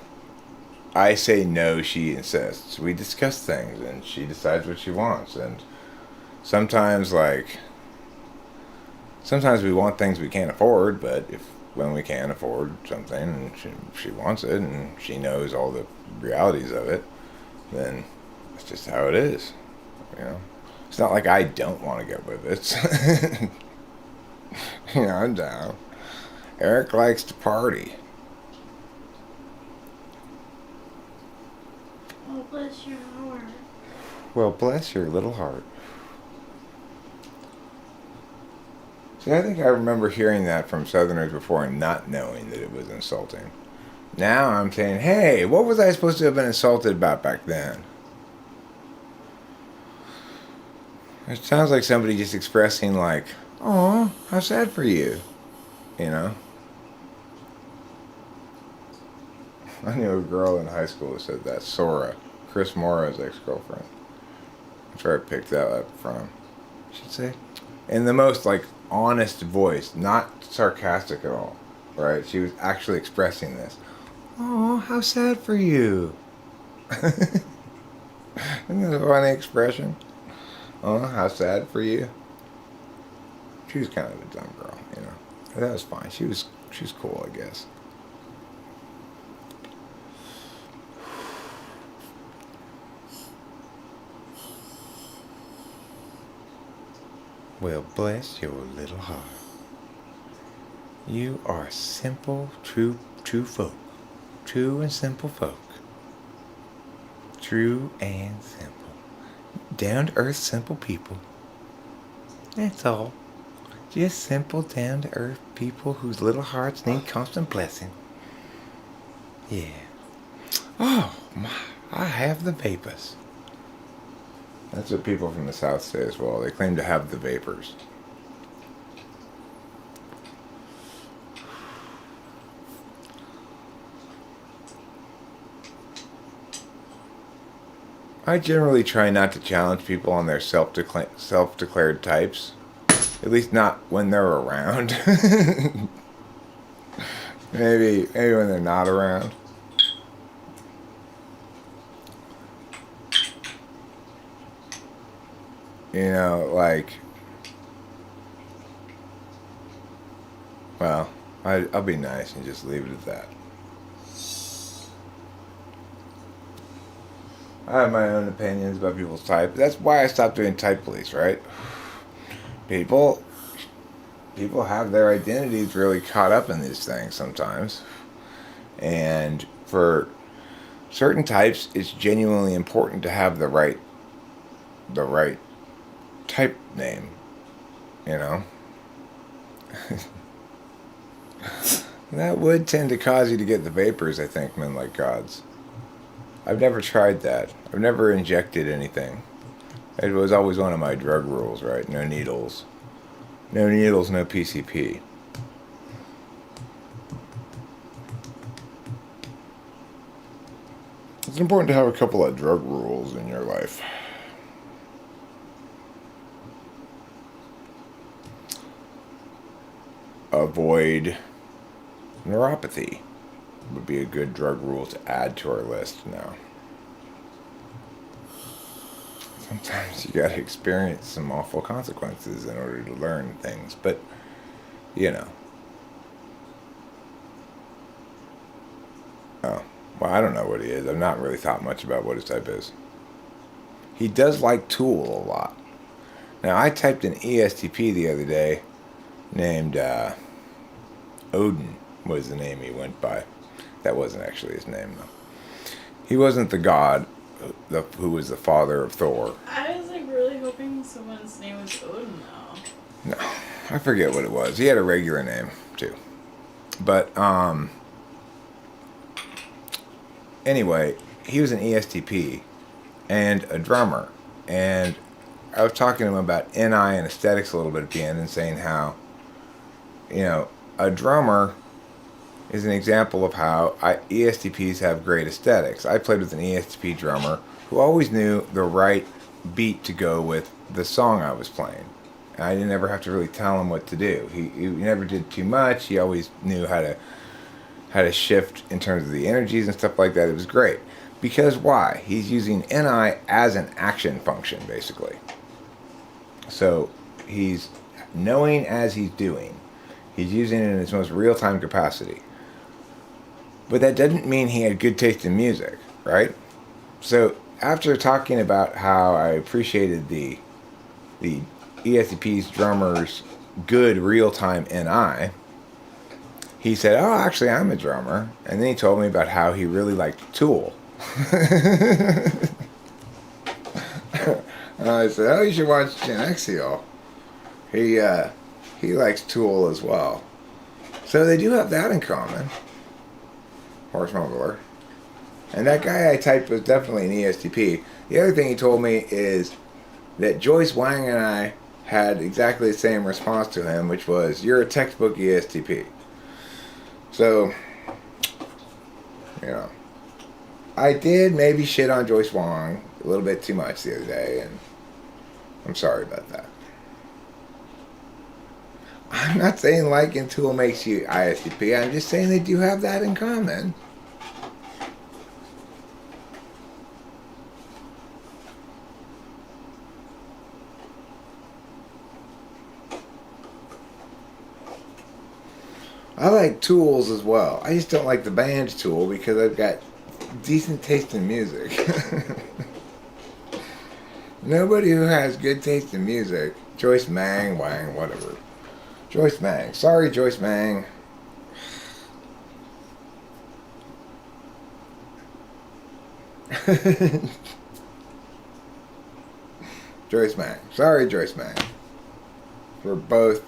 Speaker 1: I say no, she insists. We discuss things and she decides what she wants. And sometimes, sometimes we want things we can't afford, but when we can afford something and she wants it and she knows all the realities of it, then that's just how it is. You know? It's not like I don't want to go with it. I'm down. Eric likes to party.
Speaker 2: Oh, bless your heart.
Speaker 1: Well, bless your little heart. See, I think I remember hearing that from Southerners before and not knowing that it was insulting. Now I'm saying, hey, what was I supposed to have been insulted about back then? It sounds like somebody just expressing like, oh, how sad for you. You know? I knew a girl in high school who said that. Sora. Chris Mora's ex-girlfriend. That's where I picked that up from. She'd say, in the most honest voice, not sarcastic at all. Right? She was actually expressing this. Oh, how sad for you. Isn't that a funny expression? Oh, how sad for you. She was kind of a dumb girl, you know. That was fine. She was cool, I guess. Well, bless your little heart. You are simple, true folk. True and simple folk. True and simple. Down to earth, simple people. That's all. Just simple, down to earth people whose little hearts need constant blessing. Yeah. Oh, my. I have the vapors. That's what people from the South say as well. They claim to have the vapors. I generally try not to challenge people on their self-declared types. At least not when they're around. maybe when they're not around. You know, well, I'll be nice and just leave it at that. I have my own opinions about people's type. That's why I stopped doing type police, right? People have their identities really caught up in these things sometimes. And for certain types, it's genuinely important to have the right type name, you know? That would tend to cause you to get the vapors, I think, men like gods. I've never tried that. I've never injected anything. It was always one of my drug rules, right? No needles. No needles, no PCP. It's important to have a couple of drug rules in your life. Avoid neuropathy would be a good drug rule to add to our list now. Sometimes you gotta experience some awful consequences in order to learn things, but, you know. Oh, well, I don't know what he is. I've not really thought much about what his type is. He does like Tool a lot. Now, I typed in ESTP the other day, named Odin was the name he went by. That wasn't actually his name, though. He wasn't the god who was the father of Thor.
Speaker 2: I was really hoping someone's name was Odin, though.
Speaker 1: No, I forget what it was. He had a regular name, too. But, anyway, he was an ESTP and a drummer. And I was talking to him about NI and aesthetics a little bit at the end and saying how, you know, a drummer is an example of how ESTPs have great aesthetics. I played with an ESTP drummer who always knew the right beat to go with the song I was playing. And I didn't ever have to really tell him what to do. He never did too much. He always knew how to how to shift in terms of the energies and stuff like that. It was great. Because why? He's using NI as an action function, basically. So he's knowing as he's doing. He's using it in its most real-time capacity. But that doesn't mean he had good taste in music, right? So after talking about how I appreciated the ESTP's drummer's good real-time NI, he said, "Oh, actually, I'm a drummer." And then he told me about how he really liked Tool. I said, "Oh, you should watch Gen Xio. He likes Tool as well." So they do have that in common. Horse mumbler. And that guy I typed was definitely an ESTP. The other thing he told me is that Joyce Wang and I had exactly the same response to him, which was, "You're a textbook ESTP." So, you know, I did maybe shit on Joyce Wang a little bit too much the other day, and I'm sorry about that. I'm not saying liking Tool makes you ISTP. I'm just saying they do have that in common. I like Tools as well. I just don't like the band Tool because I've got decent taste in music. Nobody who has good taste in music, Joyce Mang, Wang, whatever. Joyce Mang. Sorry, Joyce Mang. Joyce Mang. Sorry, Joyce Mang. We're both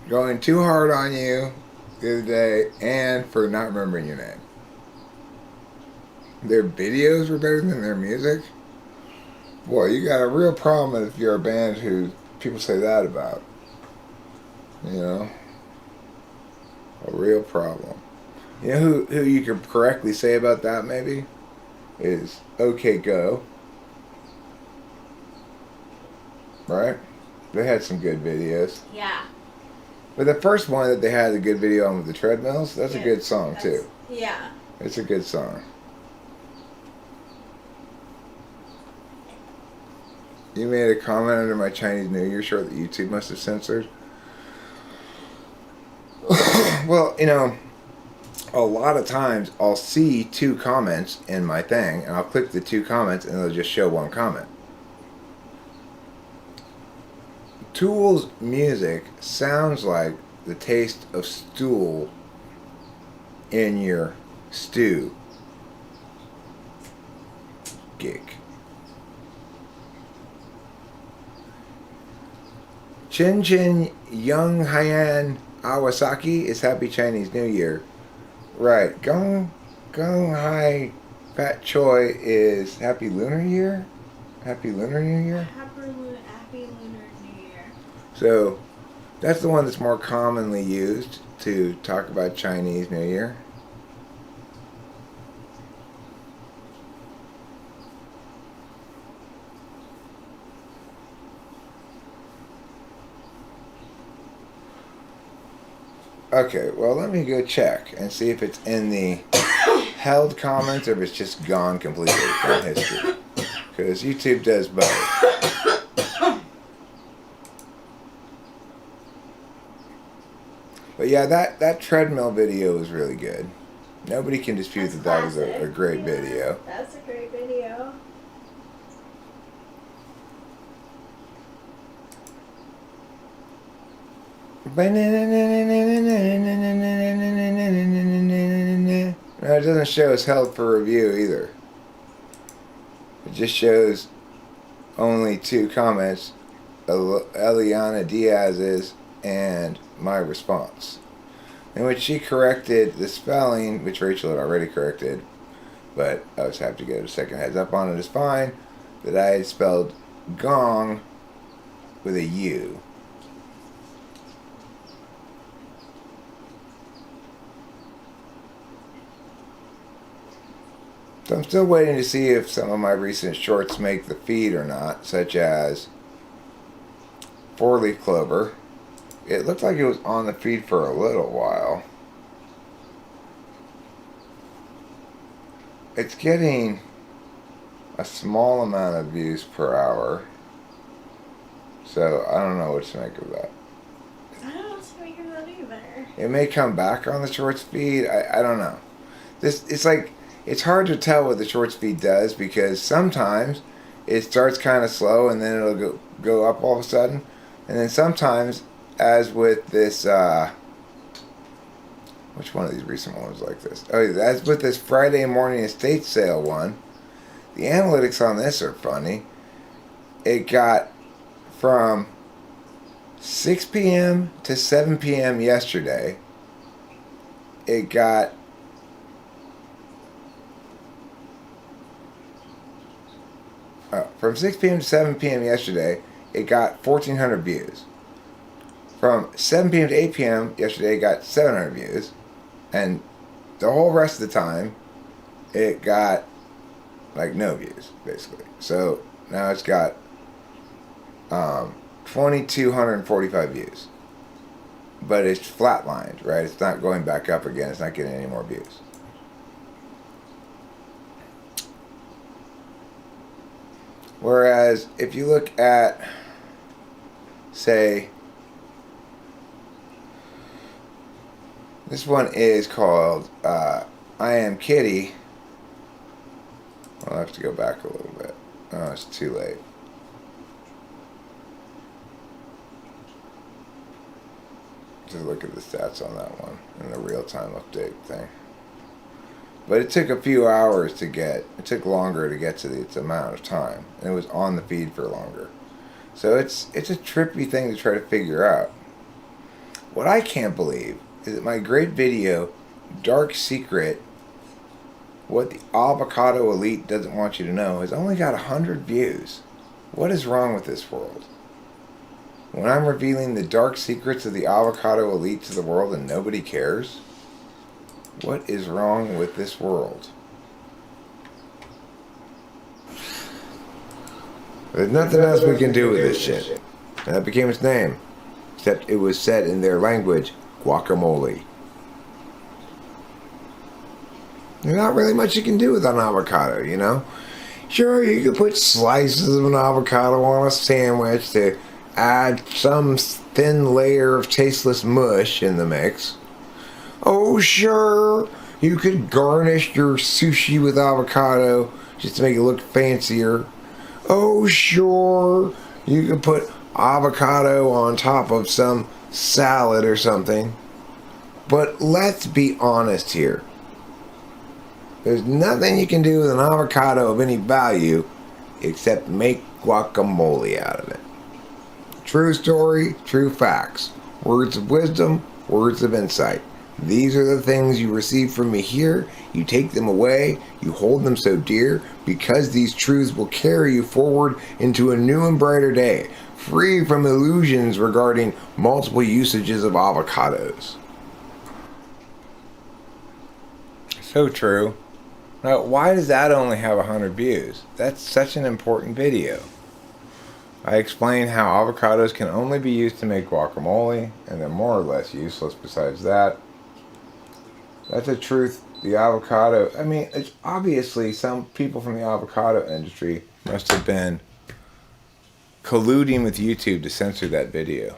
Speaker 1: going too hard on you the other day and for not remembering your name. Their videos were better than their music? Boy, you got a real problem if you're a band who people say that about. You know? A real problem. You know who you could correctly say about that maybe? Is OK Go. Right? They had some good videos.
Speaker 2: Yeah.
Speaker 1: But the first one that they had a good video on with the treadmills, that's a good song too.
Speaker 2: Yeah.
Speaker 1: It's a good song. You made a comment under my Chinese New Year short that YouTube must have censored. Well, you know, a lot of times I'll see 2 comments in my thing, and I'll click the 2 comments, and it'll just show 1 comment. Tool's music sounds like the taste of stool in your stew. Gig. Chin Chin Young Haiyan Awasaki is Happy Chinese New Year. Right. Gong Hai Fat Choi is Happy Lunar Year? Happy Lunar New Year?
Speaker 2: Happy Lunar New Year.
Speaker 1: So, that's the one that's more commonly used to talk about Chinese New Year. Okay, well, let me go check and see if it's in the held comments or if it's just gone completely from history. Because YouTube does both. But yeah, that treadmill video was really good. Nobody can dispute that was a great video.
Speaker 2: That's a great video.
Speaker 1: No, it doesn't show it's held for review either. It just shows only 2 comments, Eliana Diaz's and my response, in which she corrected the spelling, which Rachel had already corrected, but I just have to get a second heads up on it. It's fine that I had spelled gong with a U. So I'm still waiting to see if some of my recent shorts make the feed or not, such as 4-leaf clover. It looked like it was on the feed for a little while. it's getting a small amount of views per hour. So I don't know what to make of that.
Speaker 2: I don't know what to make of that either.
Speaker 1: It may come back on the short speed. I don't know. It's hard to tell what the short speed does because sometimes it starts kind of slow and then it'll go up all of a sudden, and then sometimes, as with this, which one of these recent ones like this? Oh, yeah, as with this Friday morning estate sale one, the analytics on this are funny. It got from 6 p.m. to 7 p.m. yesterday. It got from 6 p.m. to 7 p.m. yesterday, it got 1,400 views. From 7 p.m. to 8 p.m. yesterday, it got 700 views. And the whole rest of the time, it got like no views, basically. So now it's got 2,245 views. But it's flatlined, right? It's not going back up again. It's not getting any more views. Whereas if you look at, say, this one is called I Am Kitty. I'll have to go back a little bit. Oh, it's too late. Just look at the stats on that one and the real-time update thing. But it took a few hours to get. It took longer to get to its amount of time, and it was on the feed for longer. So it's a trippy thing to try to figure out. What I can't believe is that my great video, Dark Secret, what the avocado elite doesn't want you to know, has only got 100 views. What is wrong with this world? When I'm revealing the dark secrets of the avocado elite to the world and nobody cares? What is wrong with this world? There's nothing else we can do with this shit. And that became its name. Except it was said in their language, guacamole. There's not really much you can do with an avocado, you know? Sure, you could put slices of an avocado on a sandwich to add some thin layer of tasteless mush in the mix. Oh, sure, you could garnish your sushi with avocado just to make it look fancier. Oh, sure, you could put avocado on top of some salad or something. But let's be honest here. There's nothing you can do with an avocado of any value except make guacamole out of it. True story, true facts. Words of wisdom, words of insight. These are the things you receive from me here. You take them away. You hold them so dear because these truths will carry you forward into a new and brighter day, free from illusions regarding multiple usages of avocados. So true. Now, why does that only have 100 views? That's such an important video. I explain how avocados can only be used to make guacamole, and they're more or less useless besides that. That's a truth. The avocado, I mean, it's obviously some people from the avocado industry must have been colluding with YouTube to censor that video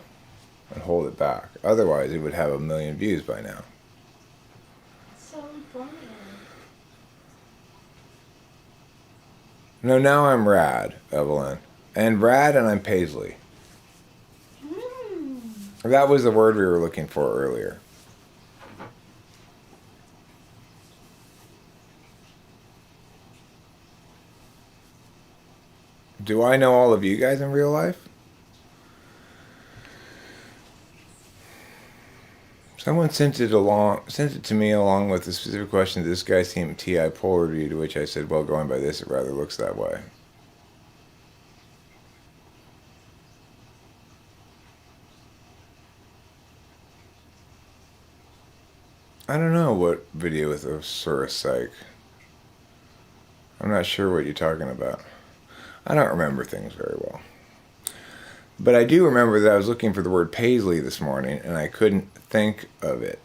Speaker 1: and hold it back. Otherwise, it would have 1 million views by now.
Speaker 2: So important.
Speaker 1: No, now I'm Rad, Evelyn. And Rad and I'm Paisley. That was the word we were looking for earlier. Do I know all of you guys in real life? Someone sent it to me along with a specific question. This guy seemed TI poll review, to which I said, well, going by this, it rather looks that way. I don't know what video with a ssuartscire. I'm not sure what you're talking about. I don't remember things very well. But I do remember that I was looking for the word Paisley this morning and I couldn't think of it.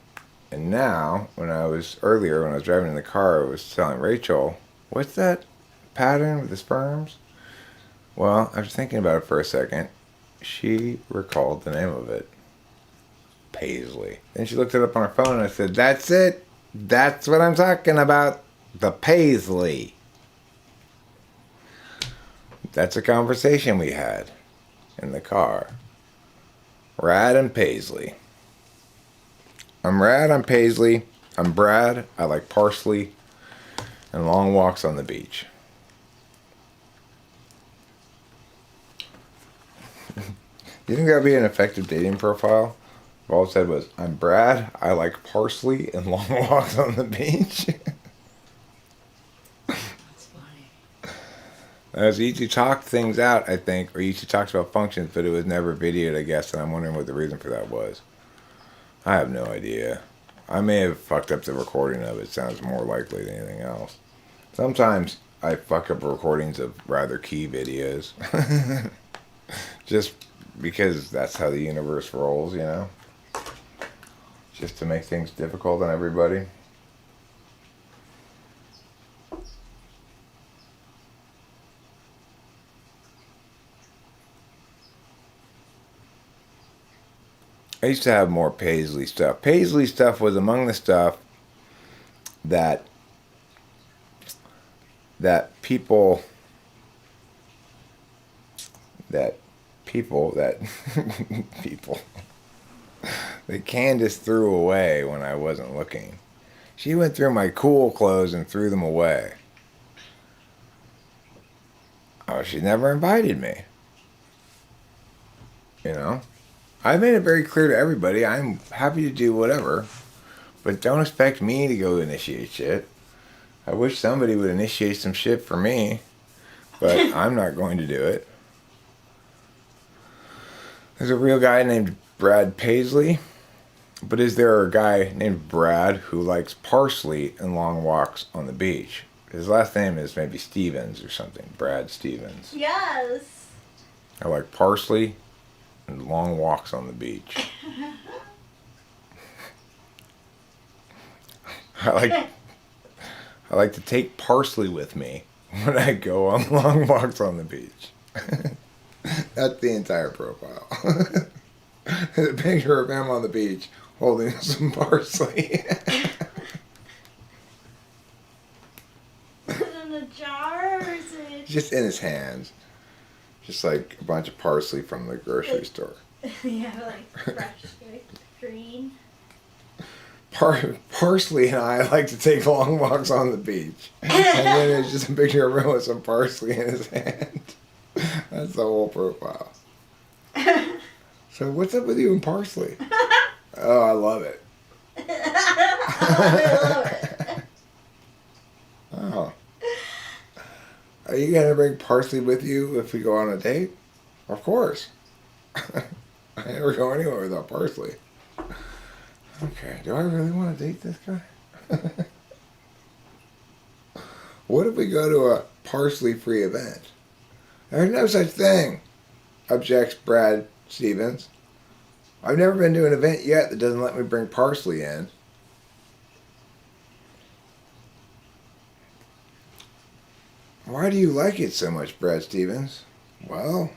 Speaker 1: And now, when I was driving in the car, I was telling Rachel, what's that pattern with the sperms? Well, after thinking about it for a second, she recalled the name of it. Paisley. Then she looked it up on her phone and I said, that's it. That's what I'm talking about. The Paisley. That's a conversation we had in the car. Rad and Paisley. I'm Rad, I'm Paisley. I'm Brad, I like parsley and long walks on the beach. You think that'd be an effective dating profile? If all it said was, I'm Brad, I like parsley and long walks on the beach.
Speaker 2: That's funny.
Speaker 1: As YouTube talked things out, I think, or YouTube talks about functions, but it was never videoed, I guess, and I'm wondering what the reason for that was. I have no idea. I may have fucked up the recording of it. Sounds more likely than anything else. Sometimes I fuck up recordings of rather key videos. Just because that's how the universe rolls, you know? Just to make things difficult on everybody. I used to have more Paisley stuff. Paisley stuff was among the stuff that people that Candace threw away when I wasn't looking. She went through my cool clothes and threw them away. Oh, she never invited me. You know? I made it very clear to everybody, I'm happy to do whatever, but don't expect me to go initiate shit. I wish somebody would initiate some shit for me, but I'm not going to do it. There's a real guy named Brad Paisley, but is there a guy named Brad who likes parsley and long walks on the beach? His last name is maybe Stevens or something. Brad Stevens.
Speaker 2: Yes.
Speaker 1: I like parsley and long walks on the beach. I like to take parsley with me when I go on long walks on the beach. That's the entire profile. There's a picture of him on the beach holding some parsley.
Speaker 2: Is it in a jar or is it?
Speaker 1: Just in his hands. Just like a bunch of parsley from the grocery store.
Speaker 2: Yeah, like fresh, like green.
Speaker 1: Parsley and I like to take long walks on the beach. And then there's just a picture of him with some parsley in his hand. That's the whole profile. So what's up with you and parsley? Oh, I love it.
Speaker 2: I love it.
Speaker 1: Oh. Are you going to bring parsley with you if we go on a date? Of course. I never go anywhere without parsley. Okay, do I really want to date this guy? What if we go to a parsley-free event? There's no such thing, objects Brad Stevens. I've never been to an event yet that doesn't let me bring parsley in. Why do you like it so much, Brad Stevens? Well,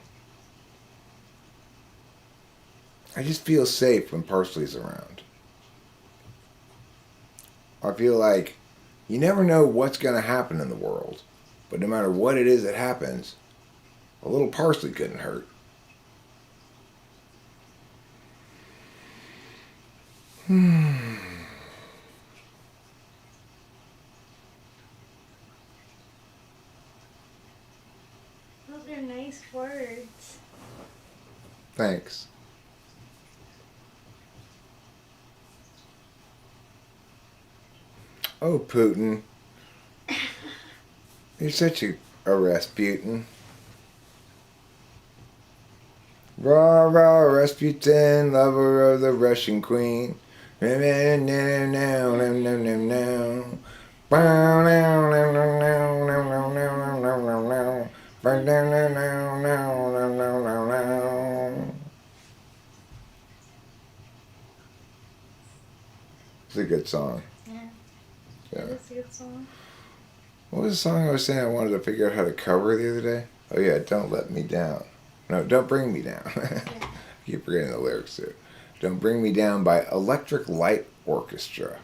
Speaker 1: I just feel safe when parsley's around. I feel like you never know what's going to happen in the world, but no matter what it is that happens, a little parsley couldn't hurt.
Speaker 2: Those are nice words.
Speaker 1: Thanks. Oh, Putin. You're such a Rasputin. Rah, rah, Rasputin, lover of the Russian queen. Now, now, now, now, now, now, now, now. Bow, now, now, now, now, now, now, now, now, now, now. Bow, now, now, now, now, now, now, now, now. It's a good good song.
Speaker 2: Yeah.
Speaker 1: Yeah.
Speaker 2: It is a good song.
Speaker 1: What was the song I was saying I wanted to figure out how to cover the other day? Oh yeah, Don't Let Me Down. No, Don't Bring Me Down. I keep forgetting the lyrics too. Don't Bring Me Down by Electric Light Orchestra.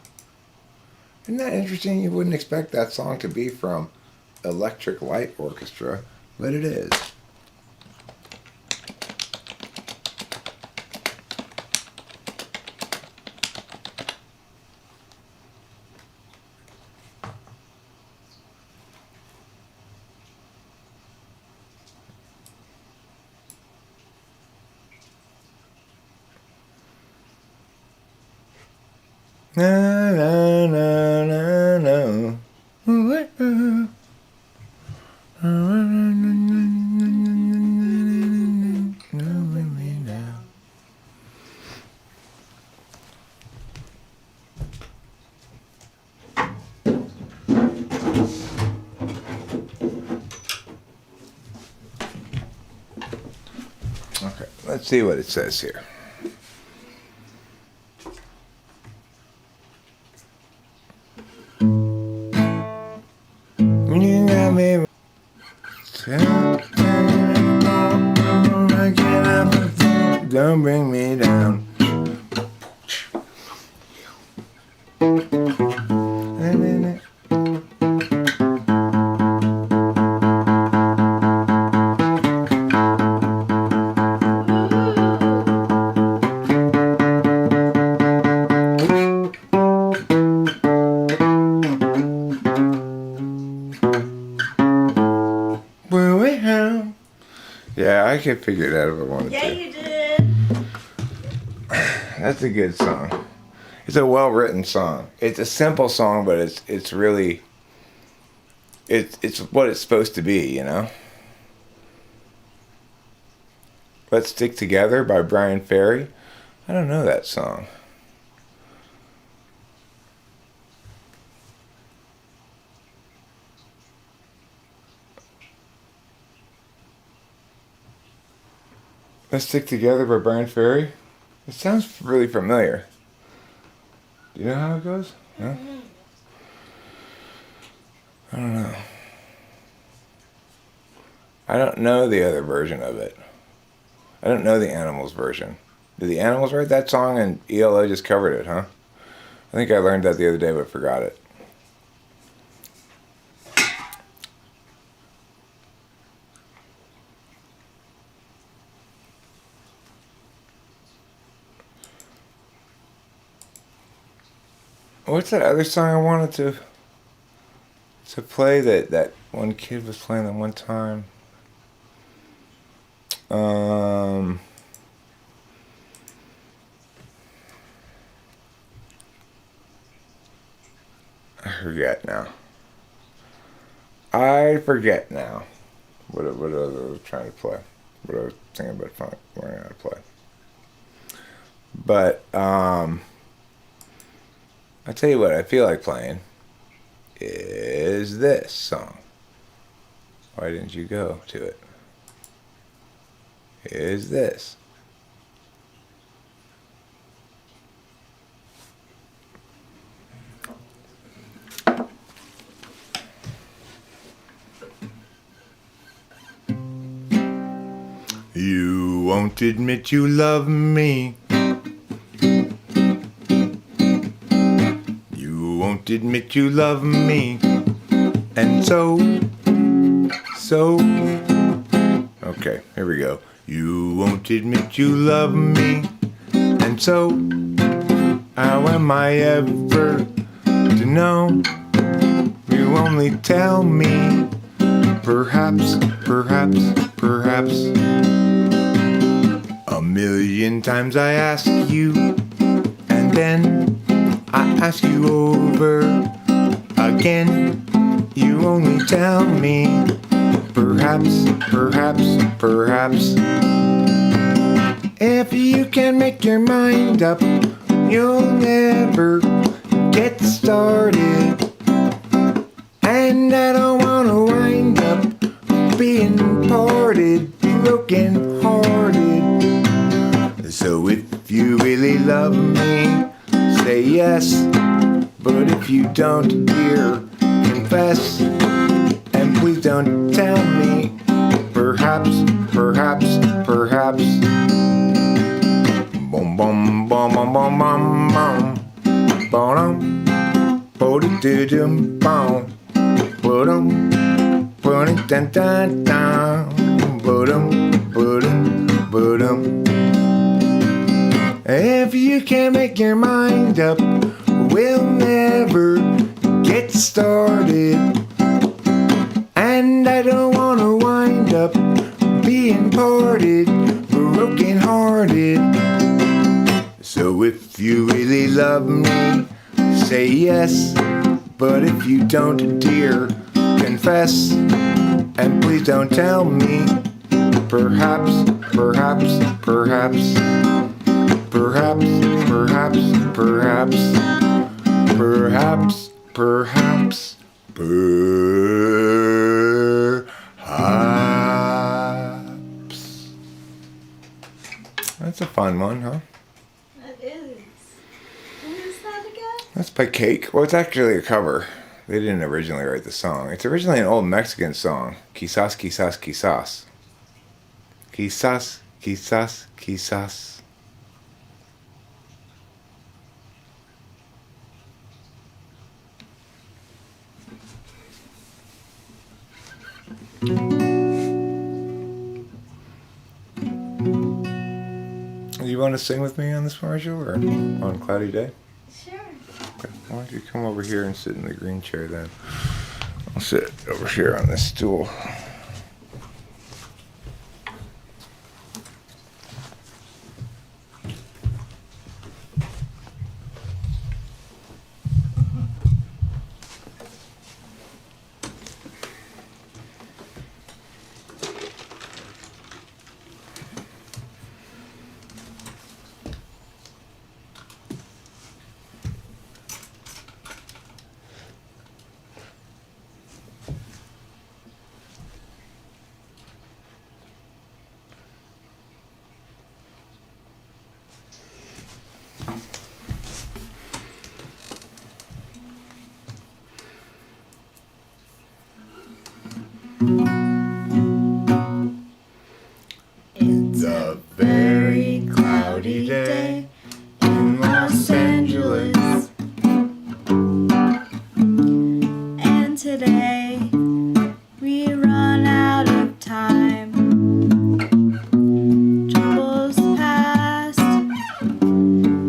Speaker 1: Isn't that interesting? You wouldn't expect that song to be from Electric Light Orchestra, but it is. Na na na na na. Okay, let's see what it says here. You got me. Don't bring me down. Yeah, I could figure it out if I wanted
Speaker 2: Yeah,
Speaker 1: to.
Speaker 2: you did.
Speaker 1: That's a good song. It's a well-written song. It's a simple song, but it's really it's what it's supposed to be, you know. Let's Stick Together by Brian Ferry. I don't know that song. Let's Stick Together by Brian Ferry. It sounds really familiar. Do you know how it goes? No? I don't know. I don't know the other version of it. I don't know the Animals version. Did the Animals write that song and ELO just covered it, huh? I think I learned that the other day but forgot it. What's that other song I wanted to play that one kid was playing that one time? I forget now. What I was trying to play. What I was thinking about learning how to play. But I'll tell you what I feel like playing is this song. Why didn't you go to it? Is this. You won't admit you love me. You won't admit you love me. And so. Okay, here we go. You won't admit you love me. And so, how am I ever to know? You only tell me. Perhaps. A million times I ask you, and then I ask you over again. You only tell me. Perhaps. If you can make your mind up, you'll never get started. And I don't wanna wind up being parted, broken hearted. So if you really love me, say yes. you don't, dear, confess. And please don't tell me. Perhaps, perhaps, perhaps. Boom, boom, boom, boom, boom, boom, boom. Boom, boom, boom, boom. Boom, boom, dun, dun, dun. Boom, boom, boom. If you can't make your mind up, we'll never get started. And I don't wanna wind up being parted, broken hearted. So if you really love me, say yes. But if you don't, dear, confess. And please don't tell me. Perhaps, perhaps, perhaps. Perhaps, perhaps, perhaps. Perhaps, perhaps, perhaps. That's a fun one, huh?
Speaker 2: That is. What is that again?
Speaker 1: That's by Cake. Well, it's actually a cover. They didn't originally write the song. It's originally an old Mexican song. Quizás, quizás, quizás. Quizás, quizás, quizás. Do you want to sing with me on this, Marshall, or on Cloudy Day?
Speaker 2: Sure.
Speaker 1: Okay. Why don't you come over here and sit in the green chair then? I'll sit over here on this stool.
Speaker 2: It's a very cloudy day in Los Angeles. And today we run out of time. Troubles past,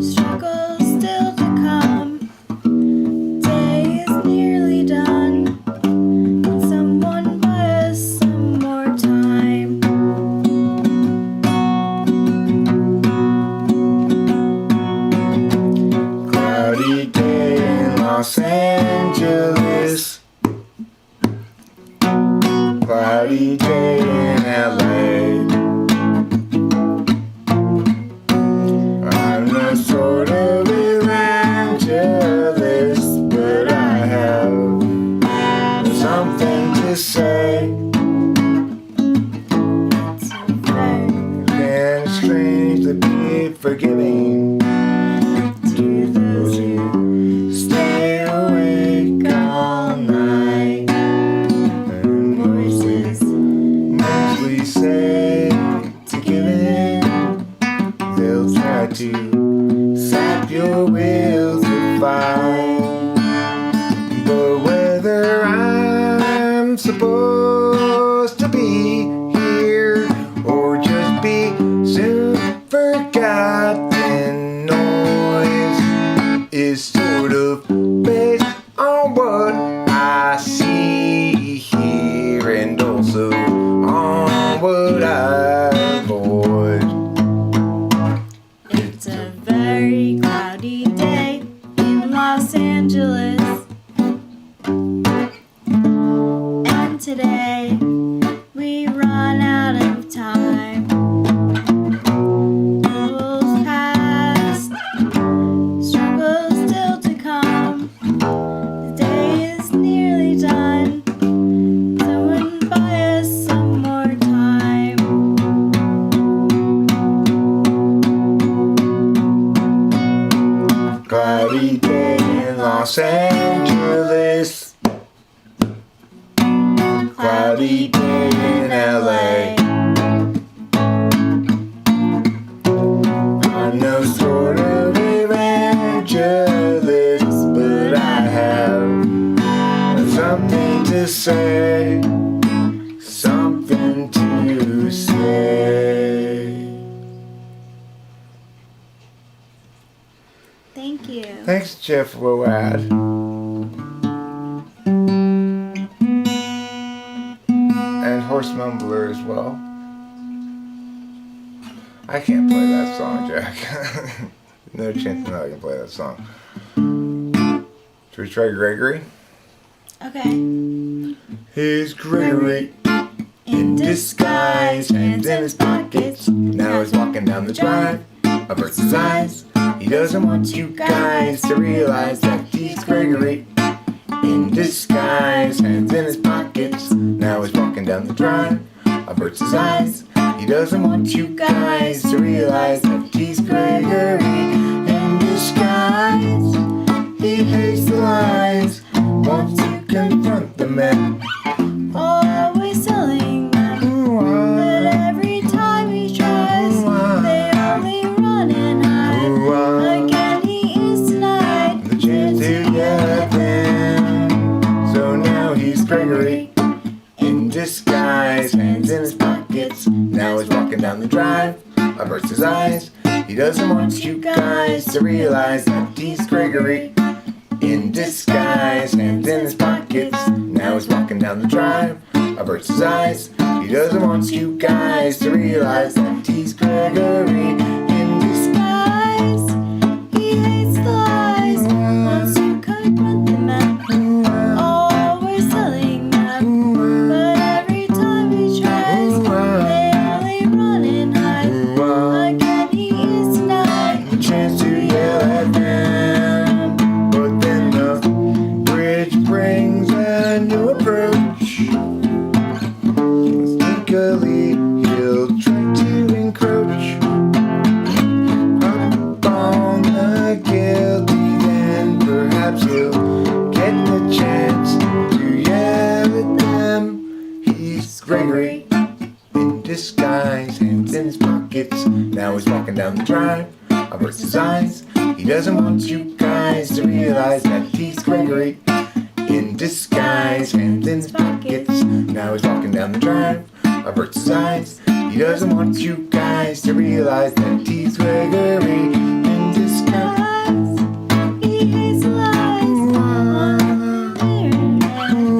Speaker 2: struggles still to come. Day is nearly done. Can someone buy us some more time? Cloudy day in Los Angeles. Cloudy day in LA. I'm not sort of evangelist, but I have something to say. It's strange to be forgiving to those who stay awake all night. And voices mostly say to give in. They'll try to sap your will to fight. But whether I'm supposed to be here or just be soon forgotten, noise is sort of based on what I see here and also on what I avoid. It's a very cloudy day in Los Angeles. And today we run out of time. Troubles past, struggles still to come. The day is nearly done. Someone buy us some more time. Cloudy day in Los Angeles.
Speaker 1: cloudy day in LA. I'm no sort of evangelist, but I have something to say, something to say.
Speaker 2: Thank you.
Speaker 1: Thanks, Jeff Rad. And Horse Mumbler as well. I can't play that song, Jack. No chance in hell I can play that song. Should we try Gregory?
Speaker 2: Okay.
Speaker 1: Here's Gregory in disguise, hands in his pockets. Now he's walking down the drive, averts his eyes. He doesn't want you guys to realize that he's Gregory in disguise, hands in his pockets. Now he's walking down the drive, averts his eyes. He doesn't want you guys to realize that he's Gregory in disguise. He hates the lies, wants to confront the men.
Speaker 2: Always telling them that every time he tries, they only run and hide. Again he is denied
Speaker 1: The chance to yell at them. So now he's Gregory in disguise, hands in his pockets. Now he's walking down the drive, averts his eyes. He doesn't want you guys to realize that he's Gregory in disguise, hands in his pockets. Now he's walking down the drive, averts his eyes. He doesn't want you guys to realize that he's Gregory in disguise.
Speaker 2: He hates the lies, wants to confront the men. Always telling them, but every time he tries, they only run and hide. Again he is denied
Speaker 1: The chance to yell at them, but then the bridge brings a new approach. Sneakily, he'll try to encroach up on the guilty. Then perhaps he'll get the chance to yell at them. He's Gregory in disguise, hands in his pockets. Now he's walking down the drive, averts his eyes. He doesn't want you guys to realize that he's Gregory in disguise, hands in his pockets. Now he's walking down the drive, averts his eyes. He doesn't want you guys to realize that he's Gregory in disguise.
Speaker 2: He hates the lies,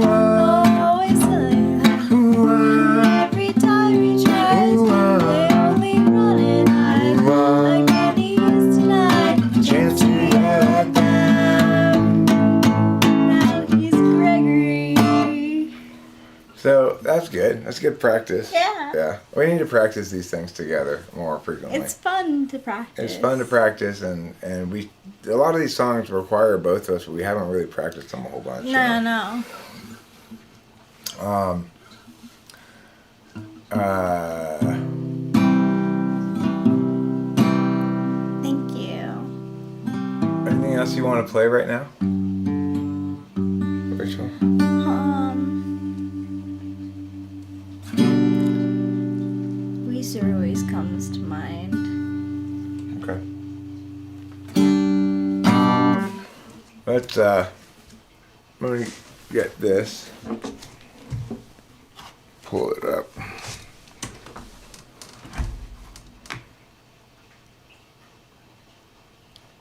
Speaker 2: always telling them. Every time he tries, they only run and hide. Again he is denied
Speaker 1: Chance to yell at them.
Speaker 2: Now he's Gregory.
Speaker 1: So that's good. That's good practice.
Speaker 2: Yeah.
Speaker 1: Yeah. We need to practice these things together more frequently.
Speaker 2: It's fun to practice.
Speaker 1: It's fun to practice, and we a lot of these songs require both of us, but we haven't really practiced them a whole bunch.
Speaker 2: No. Thank you.
Speaker 1: Anything else you want to play right now, Rachel?
Speaker 2: Weezer always comes to mind.
Speaker 1: Okay. Let's let me get this. Pull it up.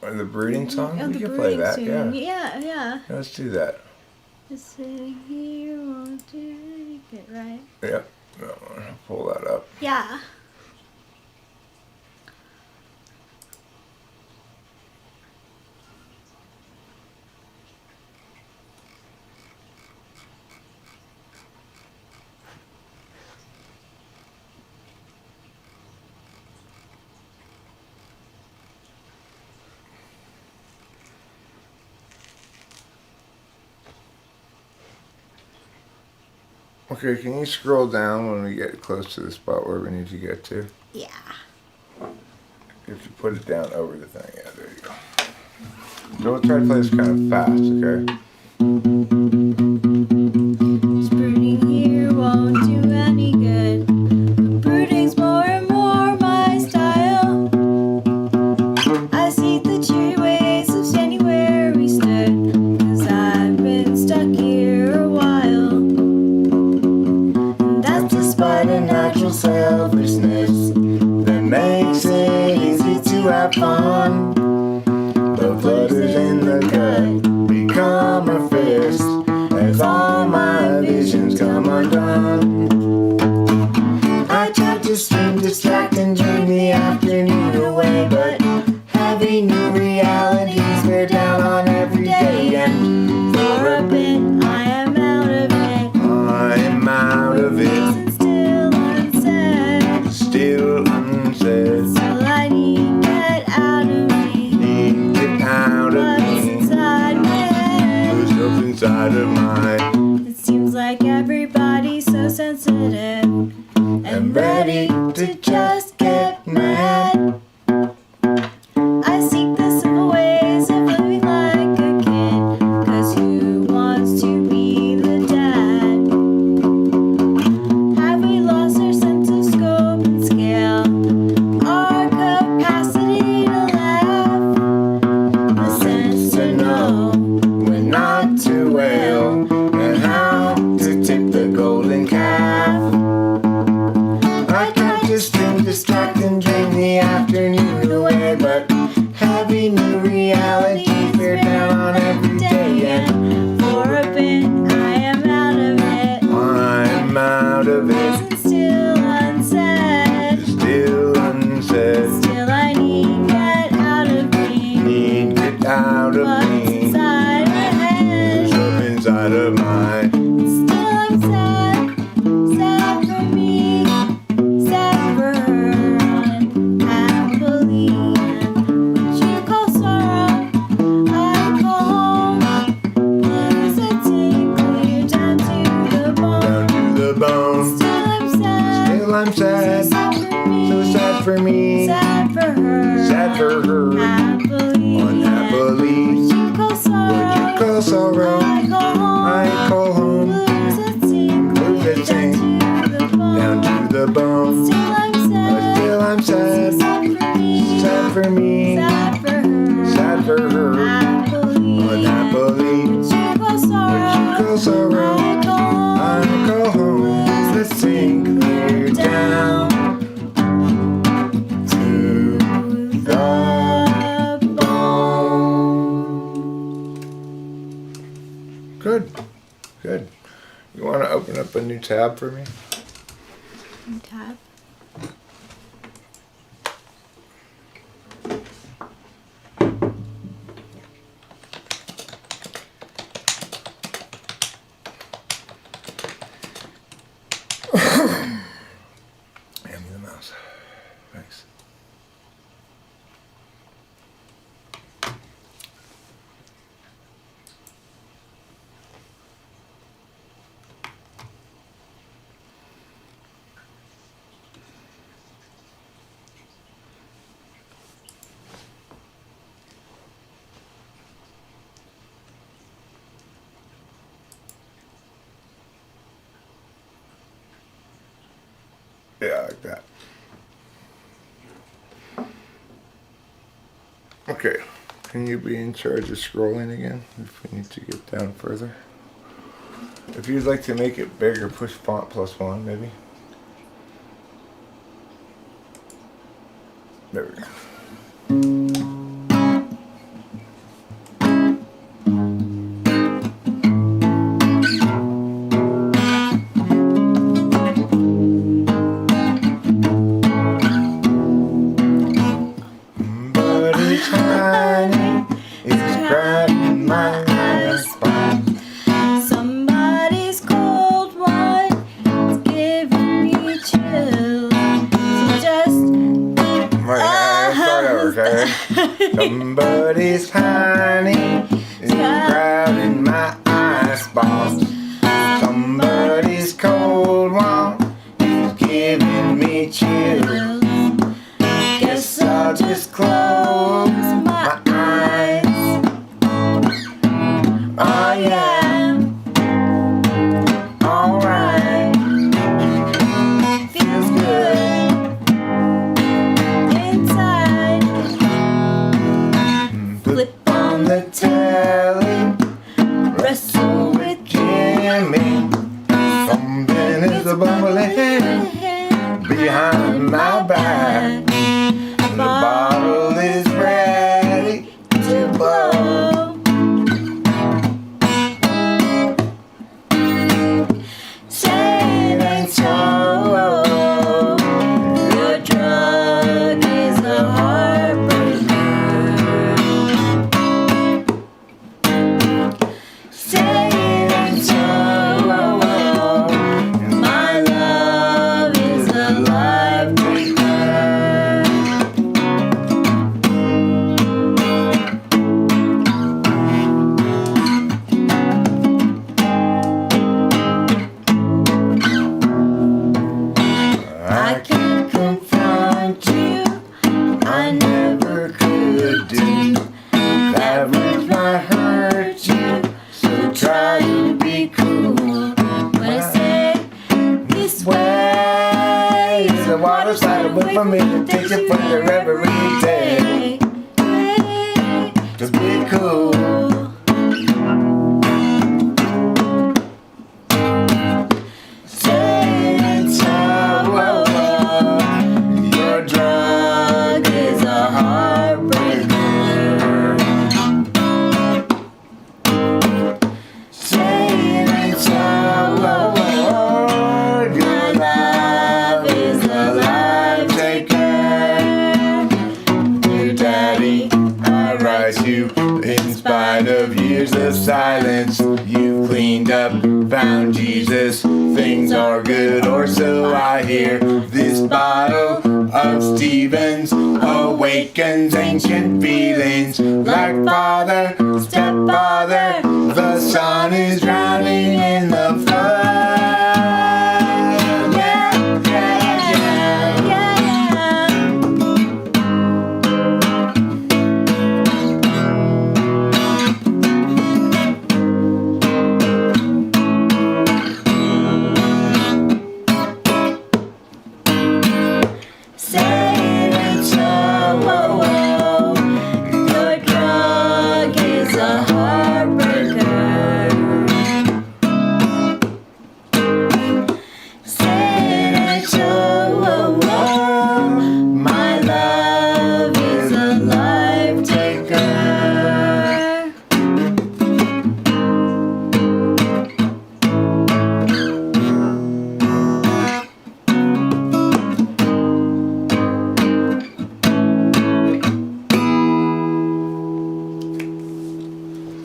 Speaker 1: Or the brooding song?
Speaker 2: Oh,
Speaker 1: We
Speaker 2: the
Speaker 1: can play that,
Speaker 2: brooding
Speaker 1: yeah.
Speaker 2: song. Yeah.
Speaker 1: Let's do that.
Speaker 2: Just sitting here, won't you take it right?
Speaker 1: Yep. I'll pull that up.
Speaker 2: Yeah.
Speaker 1: Okay, can you scroll down when we get close to the spot where we need to get to?
Speaker 2: Yeah.
Speaker 1: If you put it down over the thing, yeah, there you go. So we'll try to play this kind of fast, okay?
Speaker 2: Just brooding here,
Speaker 1: life despite a natural selfishness that makes it easy to have fun. The flutters in the gut become a fist as all my visions come undone. I tried to stream, distract, and dream the afternoon away, but heavy new realities bear down on every day, and for a bit I am out of it. I am out of it.
Speaker 2: Still unsaid.
Speaker 1: Still unsaid.
Speaker 2: Still I need get out of me.
Speaker 1: Need get out of
Speaker 2: What's
Speaker 1: me.
Speaker 2: inside my head?
Speaker 1: What's up inside of mine?
Speaker 2: It seems like everybody's so sensitive and ready to just get mad. I seek the simple ways of living like a kid, 'cause who wants to be the dad? Have we lost our sense of scope and scale? Our capacity to laugh? The sense to know
Speaker 1: When not to wail, and how to tip the golden calf. I tried to stream, distract, and dream the afternoon away, but heavy new realities bear down on every day, and
Speaker 2: for a bit I am out of it.
Speaker 1: I'm out of it.
Speaker 2: Still unsaid.
Speaker 1: Still unsaid.
Speaker 2: Still I need get out of me.
Speaker 1: Need get out of
Speaker 2: What's
Speaker 1: me.
Speaker 2: inside my head?
Speaker 1: What's up inside of mine?
Speaker 2: Still I'm sad. Sad for me. Sad for her. Unhappily. And what you call sorrow, I call home. Lose a tinkle down to the bone.
Speaker 1: Down to the bone.
Speaker 2: Still I'm sad.
Speaker 1: Still I'm sad.
Speaker 2: So sad for me.
Speaker 1: So sad for me.
Speaker 2: Sad for her.
Speaker 1: Sad for her.
Speaker 2: Happily.
Speaker 1: Unhappily.
Speaker 2: What you call sorrow.
Speaker 1: What you call sorrow,
Speaker 2: I call home.
Speaker 1: I call home.
Speaker 2: Lose a tinkle
Speaker 1: Lose a
Speaker 2: down to the bone.
Speaker 1: Down to the bone.
Speaker 2: Still I'm sad.
Speaker 1: Still I'm sad.
Speaker 2: Sad for me.
Speaker 1: Sad for me.
Speaker 2: Sad for her.
Speaker 1: Sad for her.
Speaker 2: Happily.
Speaker 1: Unhappily.
Speaker 2: What you call sorrow.
Speaker 1: What you call sorrow,
Speaker 2: I call home.
Speaker 1: I call home. Let's sink clear down to the bone. Good. Good. You want to open up a new tab for me?
Speaker 2: Tab.
Speaker 1: Hand me the mouse. Thanks. Yeah, like that. Okay, can you be in charge of scrolling again if we need to get down further? If you'd like to make it bigger, push font +1 maybe. There we go. Tiny, it's crowding my spot.
Speaker 2: Somebody's cold one is giving me chills. So just
Speaker 1: Start over, okay? Somebody's tiny, it's crowding my eyeballs. Somebody's cold one is giving me chills. Guess I'll just close my eyes. Oh yeah, alright.
Speaker 2: feels good inside.
Speaker 1: Flip on the are bubbling behind my back. The bottle is ready to blow.
Speaker 3: Sailing slow. Your drug is a heartbreaker. Sailing slow. My love is a life breaker. I can't confront you. I never could do that which might hurt you. So try to be cool. When I say this way,
Speaker 1: It's the water side away from me to take you further every day. To be cool.
Speaker 3: Sailing slow. Your drug is a heartbreaker. Sailing slow. Your love is a life taker. Dear Daddy, I write you in spite of years of silence. You cleaned up, found Jesus. Things are good, or so I hear. This bottle of Stevens awakens ancient feelings. Like father, stepfather, the sun is drowning in the flood. Yeah, yeah, yeah, yeah, yeah. Sailing slow. Your drug is a heartbreaker. Sailing slow. My love is a life taker.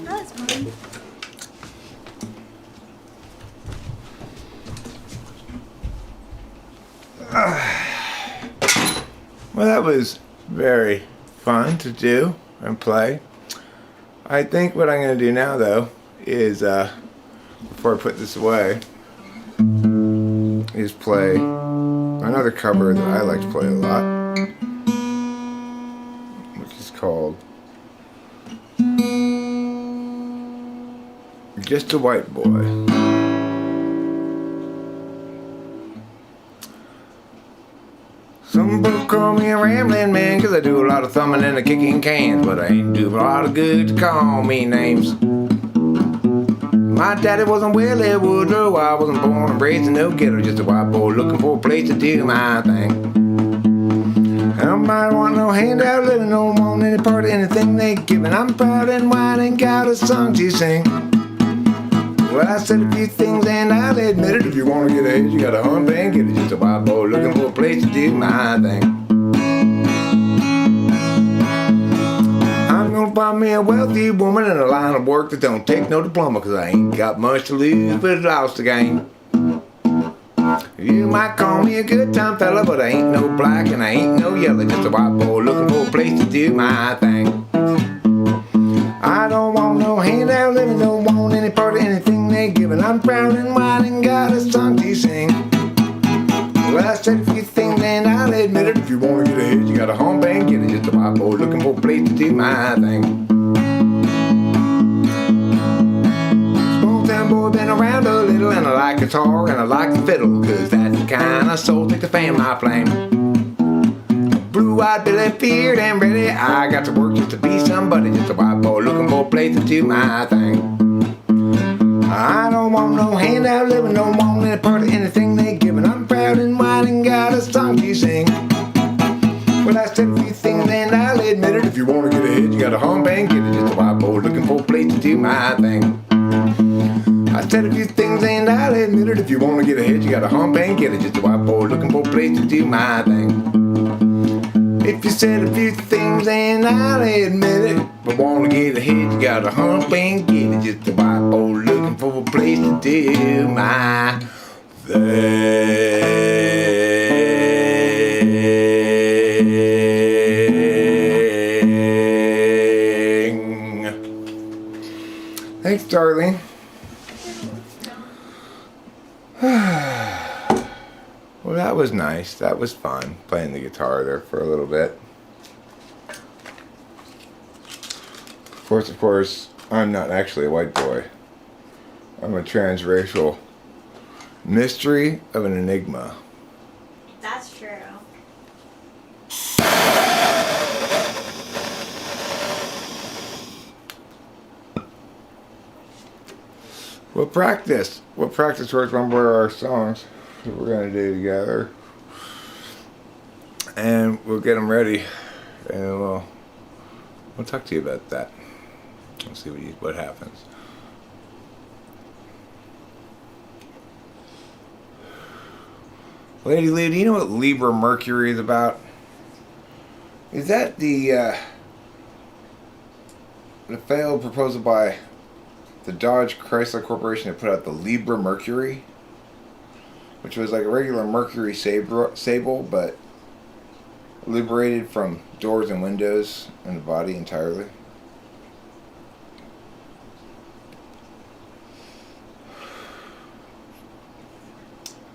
Speaker 3: That's fun.
Speaker 1: Well, that was very fun to do and play. I think what I'm going to do now, though, is, before I put this away, is play another cover that I like to play a lot, which is called Just a White Boy. Some folks call me a rambling man, 'cause I do a lot of thumbing and a kicking cans, but I ain't do a lot of good to call me names. My daddy wasn't Willie Woodrow, I wasn't born and raised in no ghetto, just a white boy looking for a place to do my thing. I don't want no handout living, don't want any part of anything they giving. I'm proud and white and got a song to sing. Well, I said a few things and I'll admit it. If you want to get ahead, you gotta hump and get it. Just a white boy looking for a place to do my thing. I'm gonna find me a wealthy woman in a line of work that don't take no diploma, 'cause I ain't got much to lose but lost to gain. You might call me a good time fella, but I ain't no black and I ain't no yellow. Just a white boy looking for a place to do my thing. I don't want no handout living, don't want any part of anything they giving. I'm proud and white and got a song to sing. Well, I said a few things and I'll admit it. If you want to get ahead, you gotta hump and get it. Just a white boy looking for a place to do my thing. Small town boy, been around a little, and I like guitar and I like the fiddle, 'cause that's the kind of soul take the family flame. Blue-eyed Billy, feared and ready, I got to work just to be somebody. Just a white boy looking for a place to do my thing. I don't want no handout living, don't want any part of anything they give. do my thing. I said a few things and I'll admit it. If you wanna get ahead, you gotta hump and get it. Just a white boy looking for a place to do my thing. If you said a few things and I'll admit it. But wanna get ahead, you gotta hump and get it. Just a white boy looking for a place to do my thing. Thanks, darling. Well, that was nice. That was fun, playing the guitar there for a little bit. Of course, I'm not actually a white boy. I'm a transracial mystery of an enigma.
Speaker 2: That's true.
Speaker 1: We'll practice towards one more of our songs that we're going to do together. And we'll get them ready. And we'll talk to you about that. We'll see what happens. Lady Lou, do you know what Libra Mercury is about? Is that the failed proposal by the Dodge Chrysler Corporation to put out the Libra Mercury? Which was like a regular Mercury Sable, but liberated from doors and windows and the body entirely.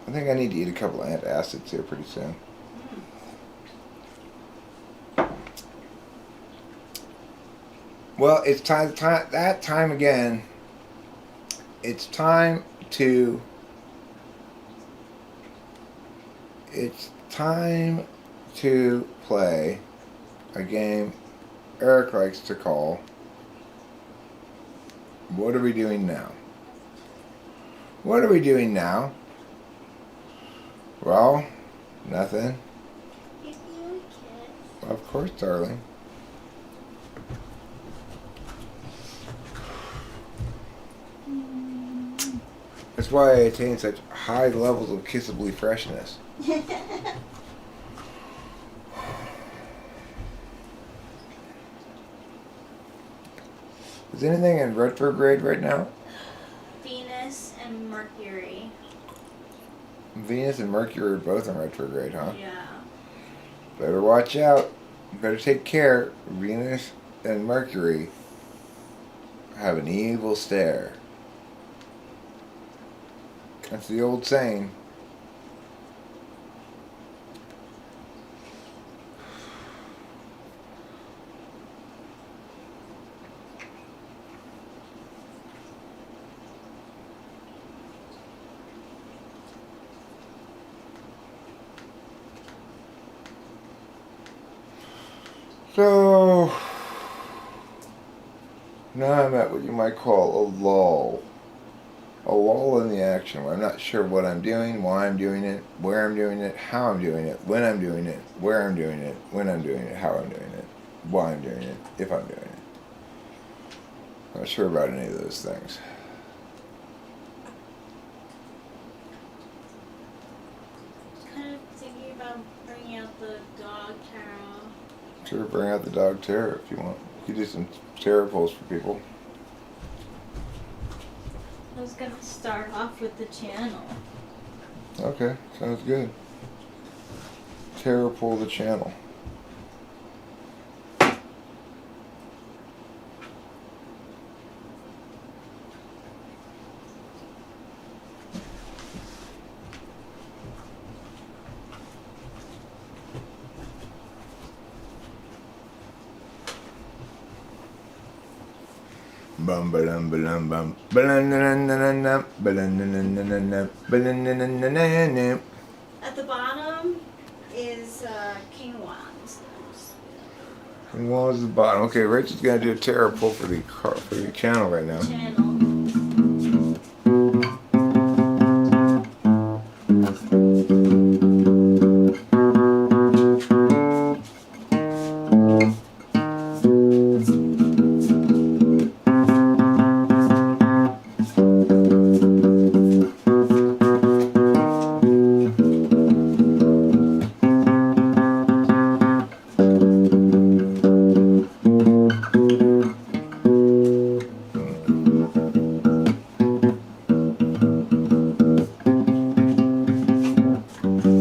Speaker 1: I think I need to eat a couple of antacids here pretty soon. Well, it's time again. It's time to play a game Eric likes to call What Are We Doing Now? What are we doing now? Well, nothing.
Speaker 3: Give you a kiss.
Speaker 1: Of course, darling. That's why I attain such high levels of kissably freshness. Is anything in retrograde right now?
Speaker 2: Venus and Mercury.
Speaker 1: Venus and Mercury are both in retrograde, huh?
Speaker 2: Yeah.
Speaker 1: Better watch out. Better take care. Venus and Mercury have an evil stare. That's the old saying. So, now I'm at what you might call a lull. A lull in the action where I'm not sure what I'm doing, why I'm doing it, where I'm doing it, how I'm doing it, when I'm doing it, where I'm doing it, when I'm doing it, how I'm doing it, why I'm doing it, if I'm doing it. Not sure about any of those things.
Speaker 2: Kind of thinking about bringing out the dog tarot.
Speaker 1: Sure, bring out the dog tarot if you want. You can do some tarot pulls for people.
Speaker 2: I was gonna start off with the channel.
Speaker 1: Okay, sounds good. Tarot pull the channel. Bum ba-dum ba-dum bum ba-dum-na-na-na-na-na ba-dum-na-na-na-na ba-dum-na-na-na-na-na.
Speaker 2: At the bottom is King Wands.
Speaker 1: And what was the bottom? Okay, Rachel's gonna do a tarot pull for the channel right now.
Speaker 2: Channel.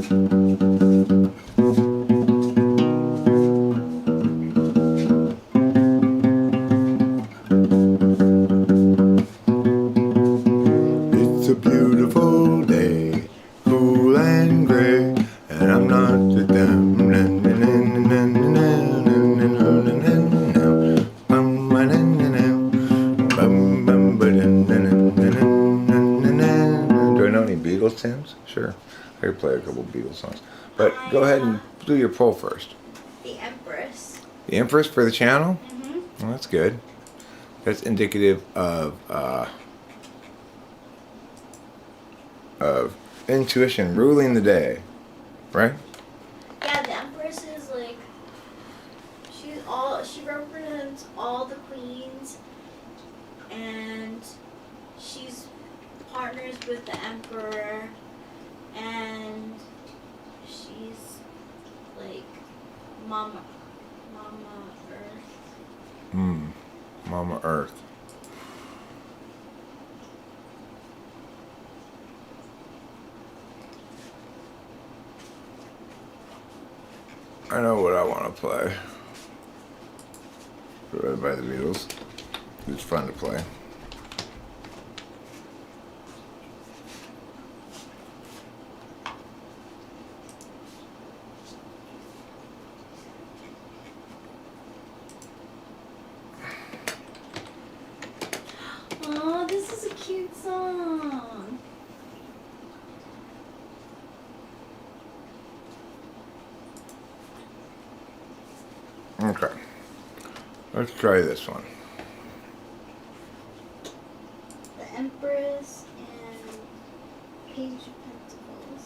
Speaker 1: It's a beautiful day, cool and gray, and I'm not a damn. Do I know any Beatles tunes? Sure. I could play a couple Beatles songs. But go ahead and do your poll first.
Speaker 3: The Empress.
Speaker 1: The Empress for the channel?
Speaker 3: Mm-hmm.
Speaker 1: Well, that's good. That's indicative of intuition ruling the day, right?
Speaker 3: Yeah, the Empress is like she represents all the queens, and she's partners with the Emperor, and she's like Mama Earth.
Speaker 1: Mama Earth. I know what I want to play. Read by the Beatles. It's fun to play.
Speaker 3: Oh, this is a cute song.
Speaker 1: Okay. Let's try this one.
Speaker 3: The Empress and Page of Pentacles.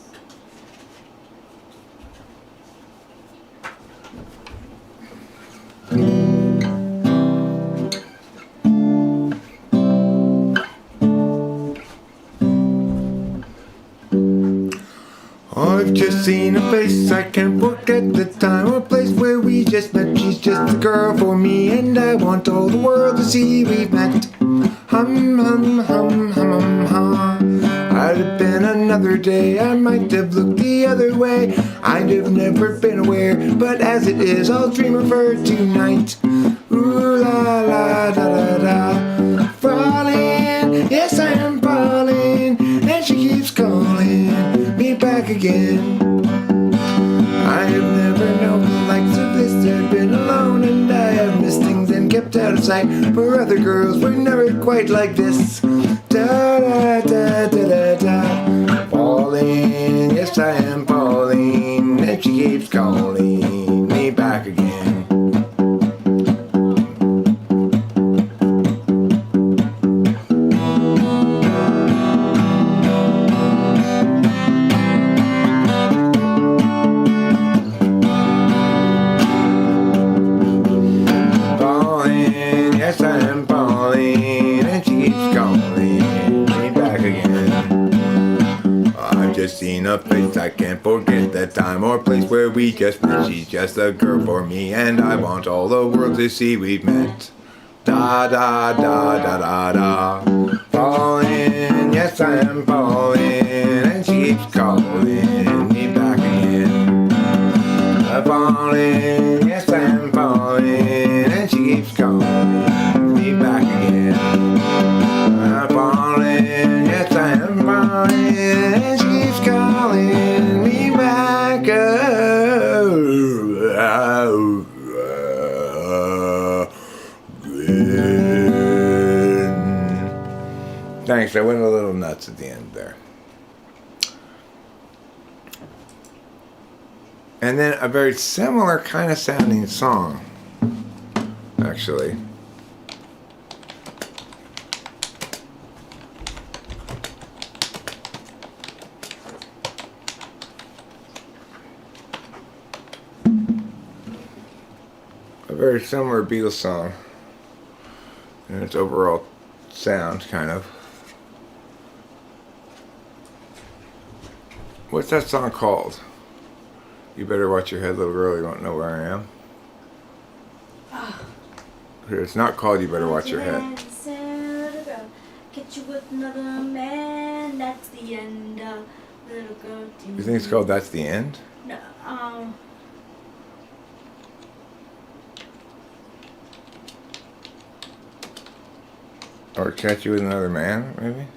Speaker 1: I've just seen a face, I can't forget the time or place where we just met. She's just the girl for me, and I want all the world to see we've met. Hum, hum, hum, hum, hum, hum. I'd have been another day, I might have looked the other way. I'd have never been aware, but as it is, I'll dream of her tonight. Ooh la la da da da. Falling, yes I am falling, and she keeps calling me back again. I have never known the likes of this. I've been alone and I have missed things and kept out of sight. For other girls were never quite like this. Da da da da da da. Falling, yes I am falling, and she keeps calling me back again. Yes, I am falling, and she keeps calling me back again. I've just seen a face, I can't forget that time or place where we just met. She's just a girl for me, and I want all the world to see we've met. Da da da da da da. Falling, yes, I am falling, and she keeps calling me back again. Falling, yes, I am falling, and she keeps calling me back again. I'm falling, yes I am falling, and she keeps calling me back again. Thanks, I went a little nuts at the end there. And then a very similar kind of sounding song, actually. A very similar Beatles song in its overall sound, kind of. What's that song called? You better watch your head, little girl, you won't know where I am. It's not called You Better Watch Your Head.
Speaker 3: Get you with another man, that's the end.
Speaker 2: Little girl.
Speaker 1: You think it's called That's the End?
Speaker 2: No.
Speaker 1: Or Catch You With Another Man, maybe?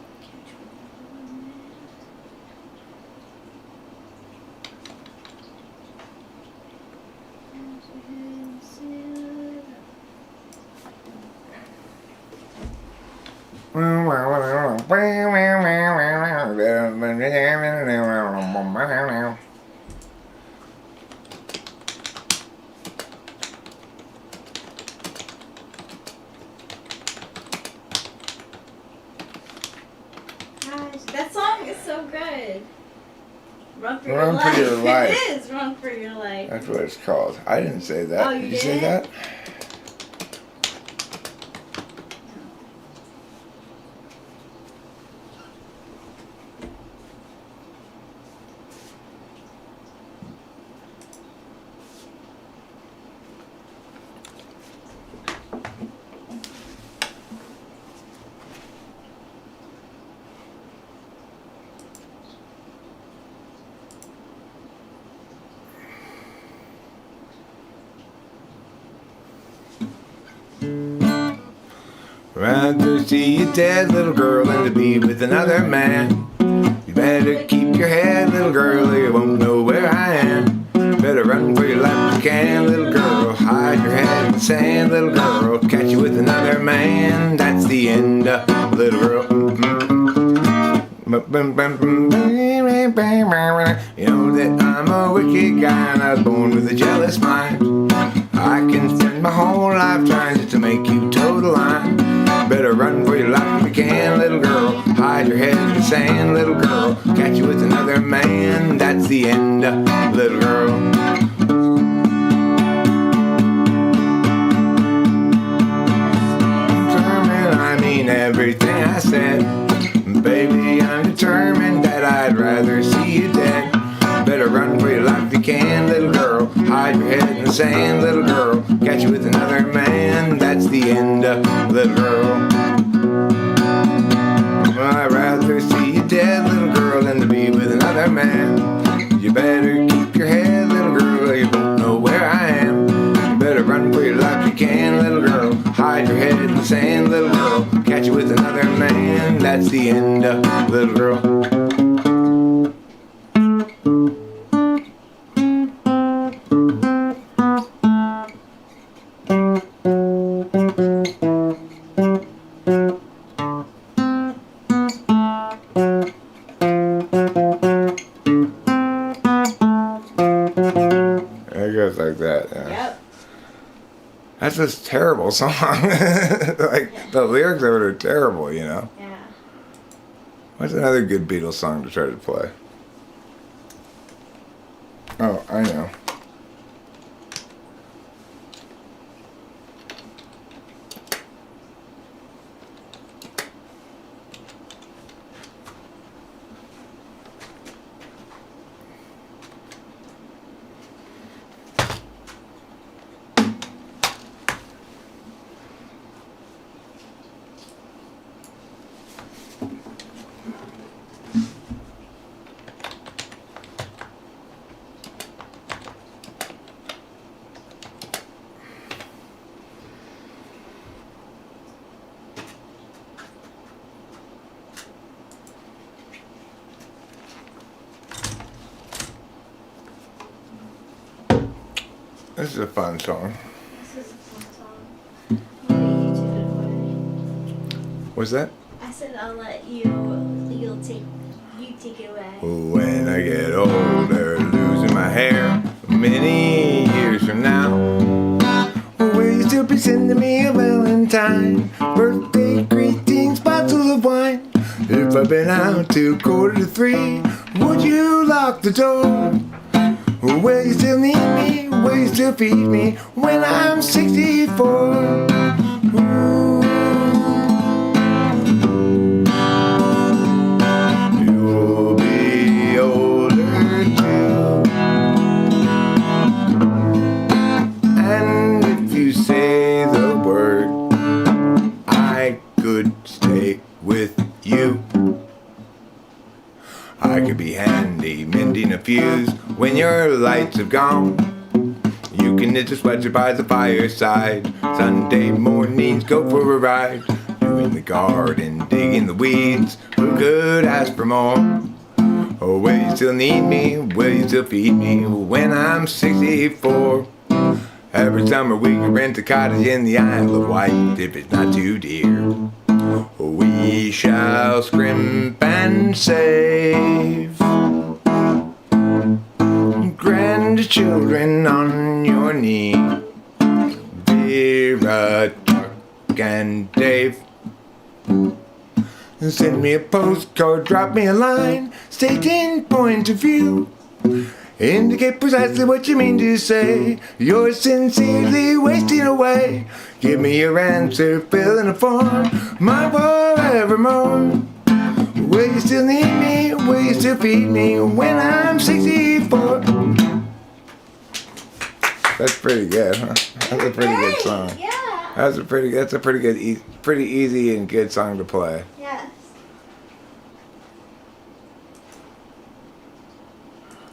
Speaker 3: Gosh, that song is so good. Run for
Speaker 1: Run
Speaker 3: your
Speaker 1: for
Speaker 3: life.
Speaker 1: your life.
Speaker 3: It is Run for Your Life.
Speaker 1: That's what it's called. I didn't say that.
Speaker 3: Oh, you
Speaker 1: Did you say
Speaker 3: didn't?
Speaker 1: that? Rather see you dead, little girl, than to be with another man. You better keep your head, little girl, or you won't know where I am. Better run for your life if you can, little girl. Hide your head in the sand, little girl. Catch you with another man. That's the end, little girl. You know that I'm a wicked guy and I was born with a jealous mind. I can spend my whole life trying to make you toe the line. Better run for your life if you can, little girl. Hide your head in the sand, little girl. Catch you with another man. That's the end, little girl. Determined, I mean everything I said. Baby, I'm determined that I'd rather see you dead. Better run for your life if you can, little girl. Hide your head in the sand, little girl. Catch you with another man. That's the end, little girl. I'd rather see you dead, little girl, than to be with another man. You better keep your head, little girl, or you won't know where I am. You better run for your life if you can, little girl. Hide your head in the sand, little girl. Catch you with another man. That's the end, little girl. It goes like that, yeah.
Speaker 3: Yep.
Speaker 1: That's just a terrible song. Like, the lyrics of it are terrible, you know?
Speaker 3: Yeah.
Speaker 1: What's another good Beatles song to try to play? Oh, I know. This is a fun song.
Speaker 3: This is a fun song. I'll let you take it away.
Speaker 1: What's that?
Speaker 3: I said I'll let you take it away.
Speaker 1: When I get older, losing my hair, many years from now, will you still be sending me a Valentine? Birthday greetings, bottle of wine. If I've been out till 2:45, would you lock the door? Will you still need me? Will you still feed me when I'm 64? Ooh. You'll be older too. And if you say the word, I could stay with you. I could be hand when your lights have gone. You can knit a sweatshirt by the fireside. Sunday mornings go for a ride. Doing the garden, digging the weeds. Who could ask for more? Oh, will you still need me? Will you still feed me when I'm 64? Every summer we can rent a cottage in the Isle of Wight if it's not too dear. We shall scrimp and save. Grandchildren on your knee. Vera, Chuck, and Dave. Send me a postcard, drop me a line, state in point of view. Indicate precisely what you mean to say. You're sincerely wasting away. Give me your answer, fill in a form. My forevermore. Will you still need me? Will you still feed me when I'm 64? That's pretty good, huh? That's a pretty good song.
Speaker 3: Yeah.
Speaker 1: That's a pretty good, pretty easy and good song to play.
Speaker 3: Yes.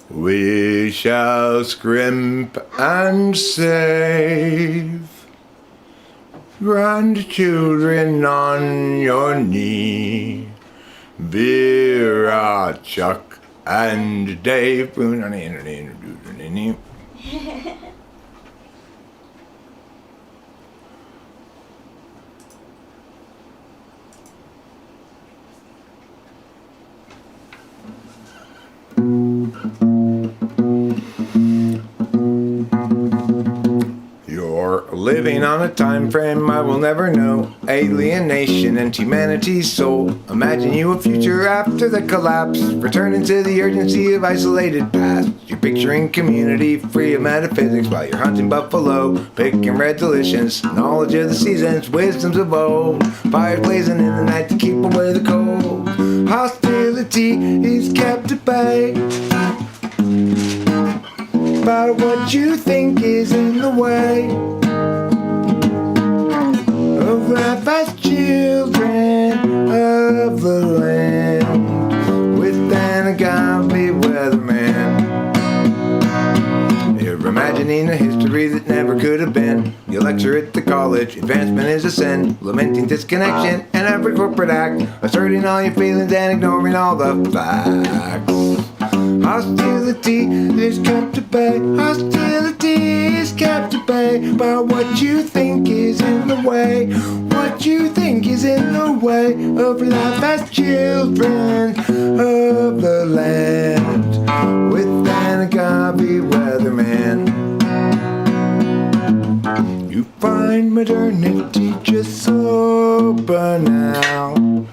Speaker 1: We shall scrimp and save. Grandchildren on your knee. Vera, Chuck, and Dave. You're living on a time frame I will never know. Alienation and humanity's soul. Imagine you a future after the collapse. Returning to the urgency of isolated past. You're picturing community free of metaphysics while you're hunting buffalo, picking red delicious. Knowledge of the seasons, wisdoms of old. Fire blazing in the night to keep away the cold. Hostility is kept at bay. About what you think is in the way of life as children of the land, with an agave weatherman. You're imagining a history that never could have been. You lecture at the college, advancement is a sin. Lamenting disconnection and every corporate act, asserting all your feelings and ignoring all the facts. Hostility is kept at bay. Hostility is kept at bay by what you think is in the way. What you think is in the way of life as children of the land, with an agave weatherman. You find modernity just so banal.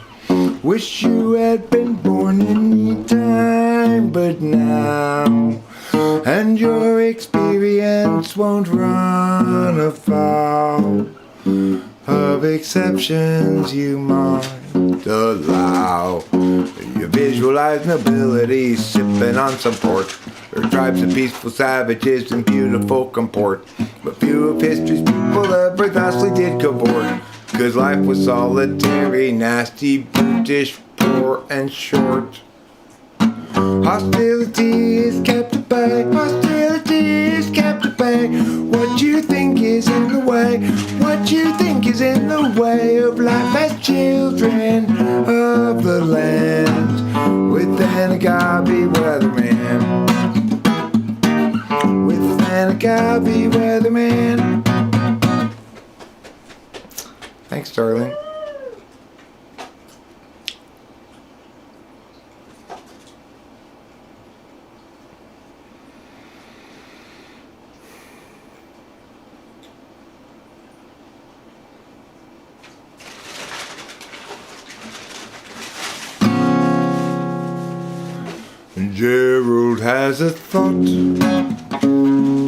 Speaker 1: Wish you had been born any time but now, and your experience won't run afoul of exceptions you might allow. You visualize nobility sipping on some port, or tribes of peaceful savages in beautiful comport. But few of history's people ever thusly did cavort, 'cause life was solitary, nasty, brutish, poor and short. Hostility is kept at bay. Hostility is kept at bay. What you think is in the way. What you think is in the way of life as children of the land, with an agave weatherman. With an agave weatherman. Thanks, darling. Gerald has a thought.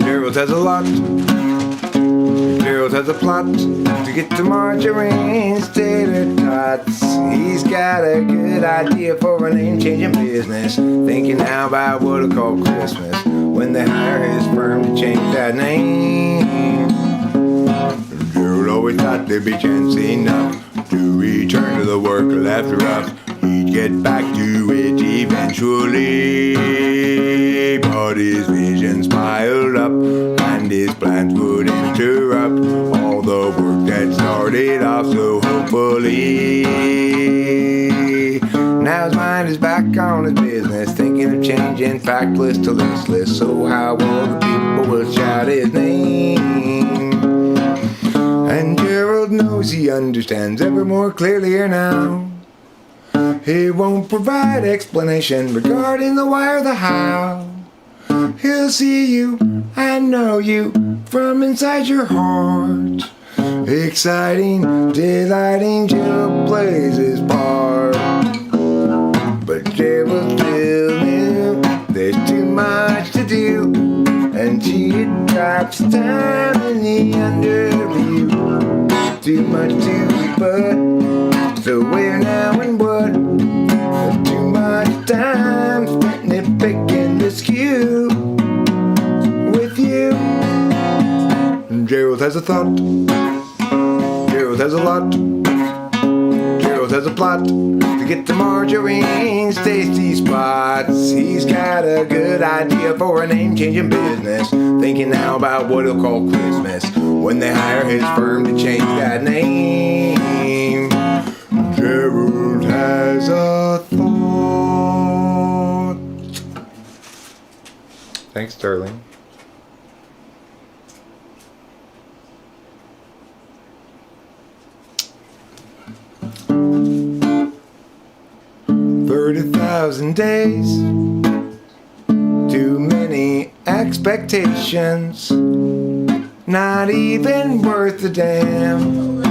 Speaker 1: Gerald has a lot. Gerald has a plot to get to Marjorie's tater tots. He's got a good idea for a name-changing business. Thinking how about what he'll call Christmas when they hire his firm to change that name. Gerald always thought there'd be chance enough to return to the work left rough. He'd get back to it eventually. But his visions piled up, and his plans would interrupt all the work that started off so hopefully. Now his mind is back on his business, thinking of changing factless to listless. So how all the people will shout his name. And Gerald knows he understands ever more clearly here now. He won't provide explanation regarding the why or the how. He'll see you and know you from inside your heart. Exciting, delighting, Jill plays his part. But Gerald still knew there's too much to do, and she drops down in the underview. Too much to put, so where now and what? Too much time spent nitpicking the skew with you. Gerald has a thought. Gerald has a lot. Gerald has a plot to get to Marjorie's tasty spots. He's got a good idea for a name-changing business, thinking now about what he'll call Christmas when they hire his firm to change that name. Gerald has a thought. Thanks, darling. $30,000 days, too many expectations, not even worth a damn.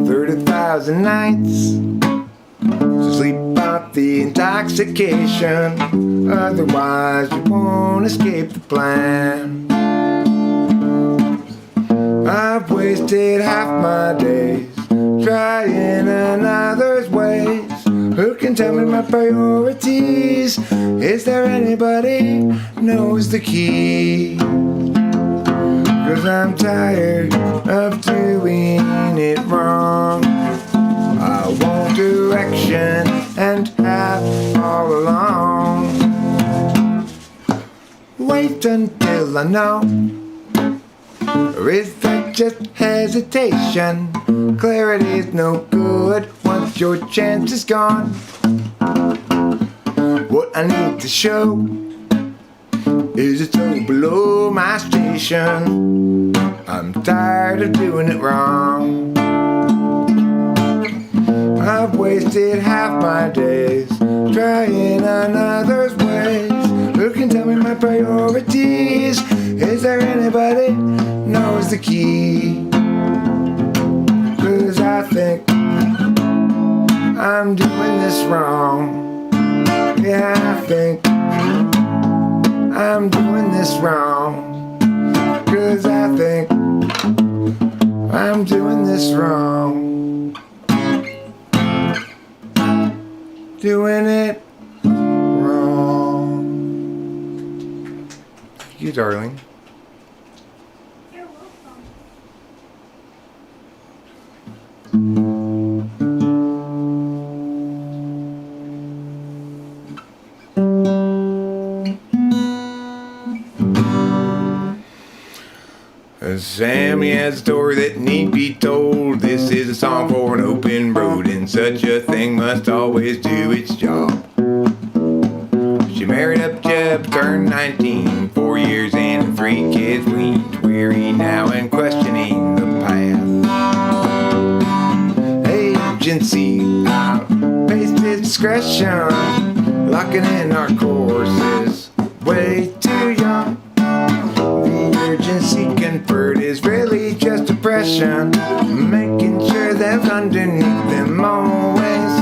Speaker 1: 30,000 nights to sleep off the intoxication, otherwise you won't escape the plan. I've wasted half my days trying another's ways. Who can tell me my priorities? Is there anybody knows the key? 'Cause I'm tired of doing it wrong. I want direction and have all along. Wait until I know. Or is that just hesitation? Clarity's no good once your chance is gone. What I need to show is it's so below my station. I'm tired of doing it wrong. I've wasted half my days trying another's ways. Who can tell me my priorities? Is there anybody knows the key? 'Cause I think I'm doing this wrong. Yeah, I think I'm doing this wrong. 'Cause I think I'm doing this wrong. Doing it wrong. Thank you, darling.
Speaker 3: You're welcome.
Speaker 1: Sammy has a story that need be told. This is a song for an open road, and such a thing must always do its job. She married up Jeb, turned 19, 4 years in and 3 kids weaned, weary now and questioning the path. Agency outpaced its discretion, locking in our courses way too young. The urgency conferred is really just depression, making sure that underneath them always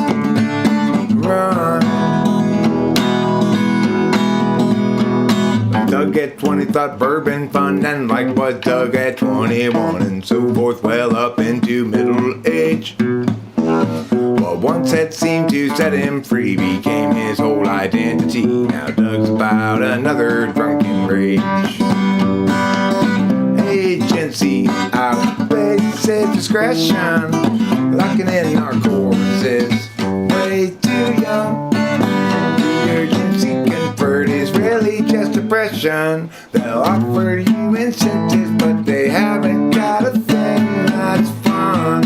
Speaker 1: run. Doug at 20 thought bourbon fun, and like was Doug at 21, and so forth, well up into middle age. What once had seemed to set him free became his whole identity. Now Doug's about another drunken rage. Agency outpaces discretion, locking in our courses way too depression. They'll offer you incentives, but they haven't got a thing that's fun.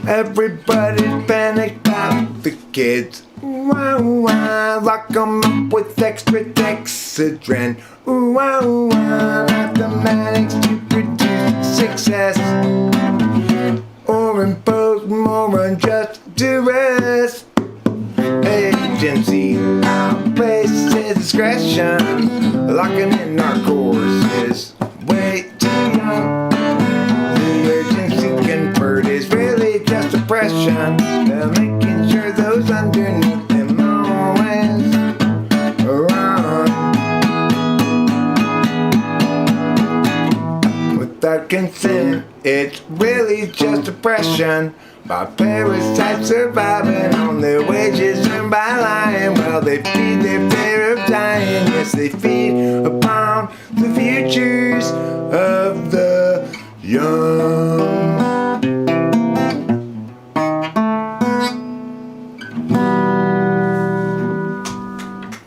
Speaker 1: Everybody's panicked about the kids. Wow, wow, lock 'em up with extra Dexedrine. Wow, wow, mathematics to produce success, or impose more unjust duress. Agency outpaces discretion, locking in our courses way too young. The urgency conferred is really just oppression. They're making sure those underneath them always run. Without consent, it's really just oppression. By parasites surviving on their wages earned by lying. Well, they feed their fear of dying. Yes, they feed upon the futures of the young.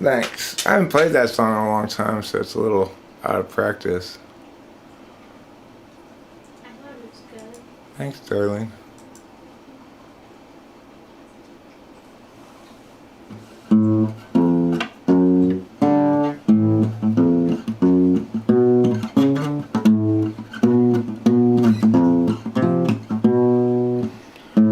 Speaker 1: Thanks. I haven't played that song in a long time, so it's a little out of practice.
Speaker 3: I thought it was good.
Speaker 1: Thanks, darling.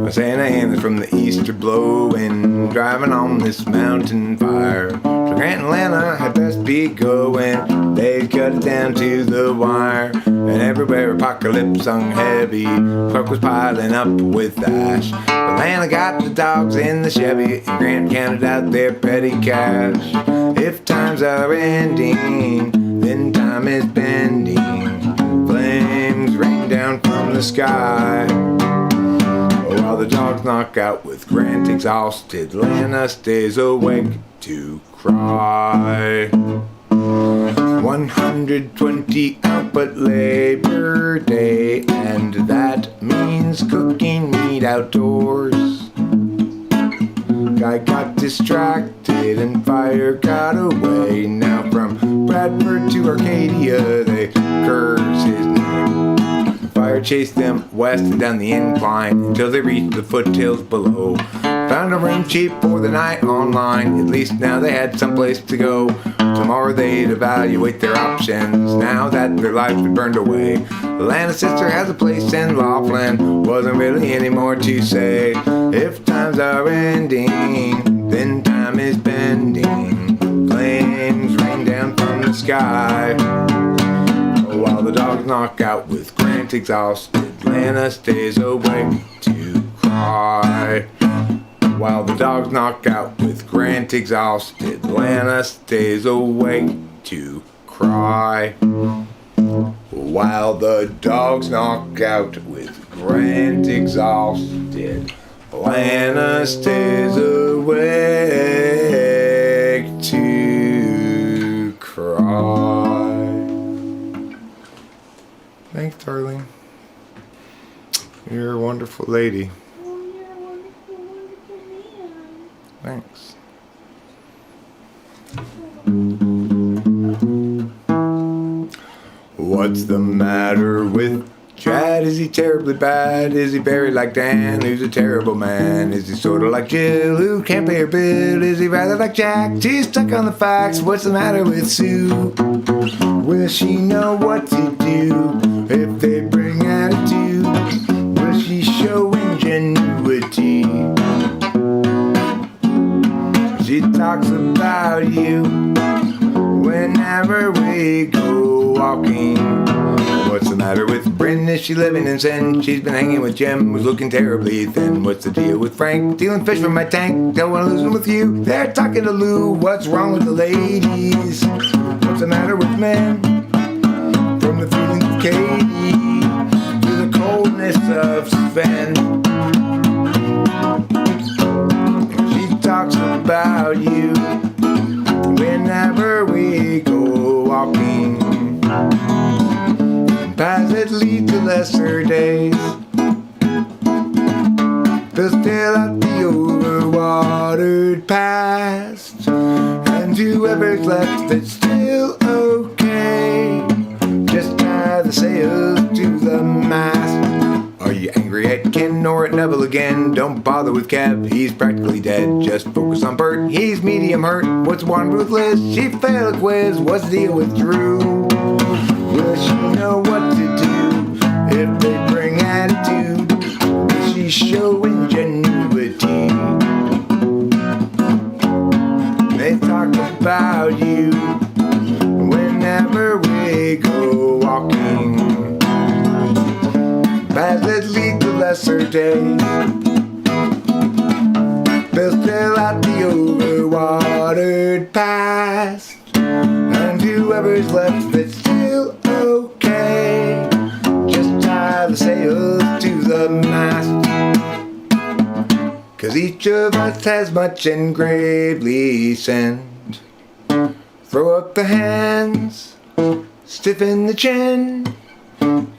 Speaker 1: Santa Ana's from the east are blowing, driving on this mountain fire. So Grant and Atlanta had best be going, they cut it down to the wire. And everywhere apocalypse hung heavy, truck was piling up with ash. Atlanta got the dogs in the Chevy, and Grant counted out their petty cash. If times are ending, then time is bending. Flames rain down from the sky. While the dogs knock out with Grant exhausted, Atlanta stays awake to cry. 120 output labor day, and that means cooking meat outdoors. Guy got distracted and fire got away. Now from Bradford to Arcadia they curse his name. Fire chased them west and down the incline until they reached the foothills below. Found a room cheap for the night online. At least now they had someplace to go. Tomorrow they'd evaluate their options now that their lives had burned away. Atlanta's sister has a place in Laughlin. Wasn't really any more to say. If times are ending, then time is bending. Flames rain down from the sky. While the dogs knock out with Grant exhausted, Atlanta stays awake to cry. While the dogs knock out with Grant exhausted, Atlanta stays awake to cry. While the dogs knock out with Grant exhausted, Atlanta stays awake to cry. Thanks, darling. You're a wonderful lady.
Speaker 3: Oh, you're a wonderful, wonderful man.
Speaker 1: Thanks. What's the matter with Chad? Is he terribly bad? Is he buried like Dan, who's a terrible man? Is he sort of like Jill, who can't pay her bill? Is he rather like Jack, she's stuck on the facts? What's the matter with Sue? Will she know what to do if they bring attitude? Will she show ingenuity? She talks about you whenever we go walking. What's the matter with Bryn? Is she living in sin? She's been hanging with Jim, who's looking terribly thin. What's the deal with Frank? Stealing fish from my tank. Don't wanna lose him with you. They're talking to Lou. What's wrong with the ladies? What's the matter with men? From the feelings of Katie to the coldness of Sven. She talks about you whenever we go walking. Paths that lead to lesser days. They'll still at the overwatered ordered past, and whoever's left, it's still okay. Just tie the sails to the mast. Are you angry at Ken or at Neville again? Don't bother with Kev, he's practically dead. Just focus on Bert, he's medium hurt. What's one with Liz? She failed a quiz. What's the deal with Drew? Will she know what to do if they bring attitude? Will she show ingenuity? They talk about you whenever we go walking. Paths that lead to lesser days. They'll still out the overwatered past, and whoever's left, it's still okay. Just tie the sails to the mast, 'cause each of us has much engravely sent. Throw up the hands, stiffen the chin.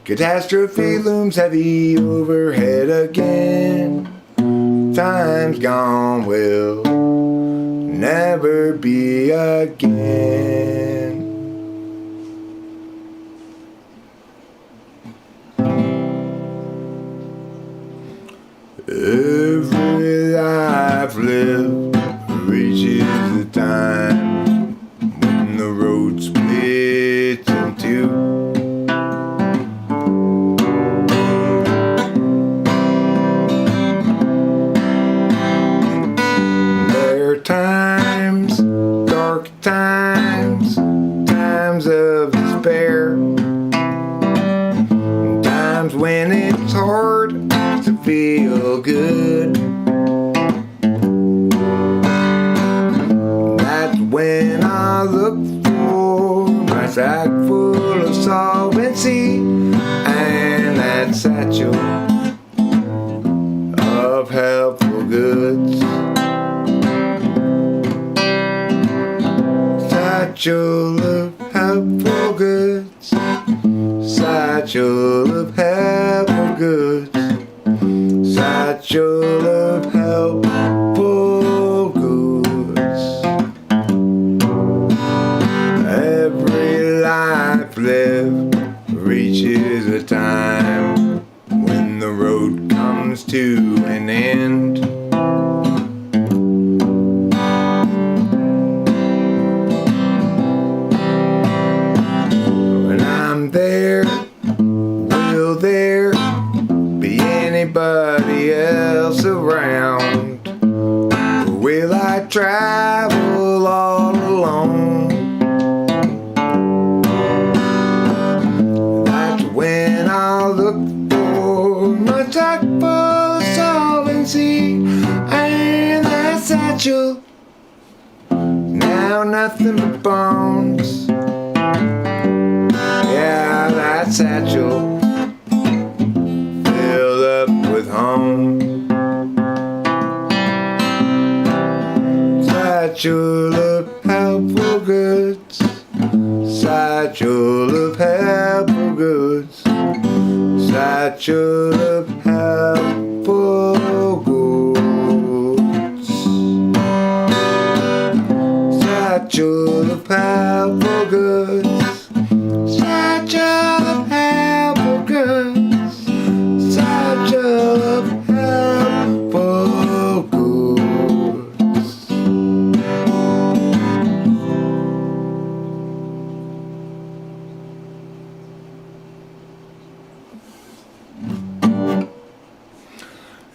Speaker 1: Catastrophe looms heavy overhead again. Time's gone will never be again. Every life lived reaches the time when the road splits in two. Times, dark times, times of despair, times when it's hard to feel good. That's when I look for my sack full of solvency and that satchel of helpful goods. Satchel of helpful goods, satchel of helpful goods, satchel of helpful goods. Every life lived reaches a time when the road comes to an end. There, will there be anybody else around? Or will I travel all alone? That's when I'll look for my sack full of solvency and that satchel. Now nothing but bones. Yeah, that satchel filled up with home. Satchel of helpful goods, satchel of helpful goods, satchel of helpful goods, satchel of helpful goods. Satchel of helpful goods, satchel of helpful goods.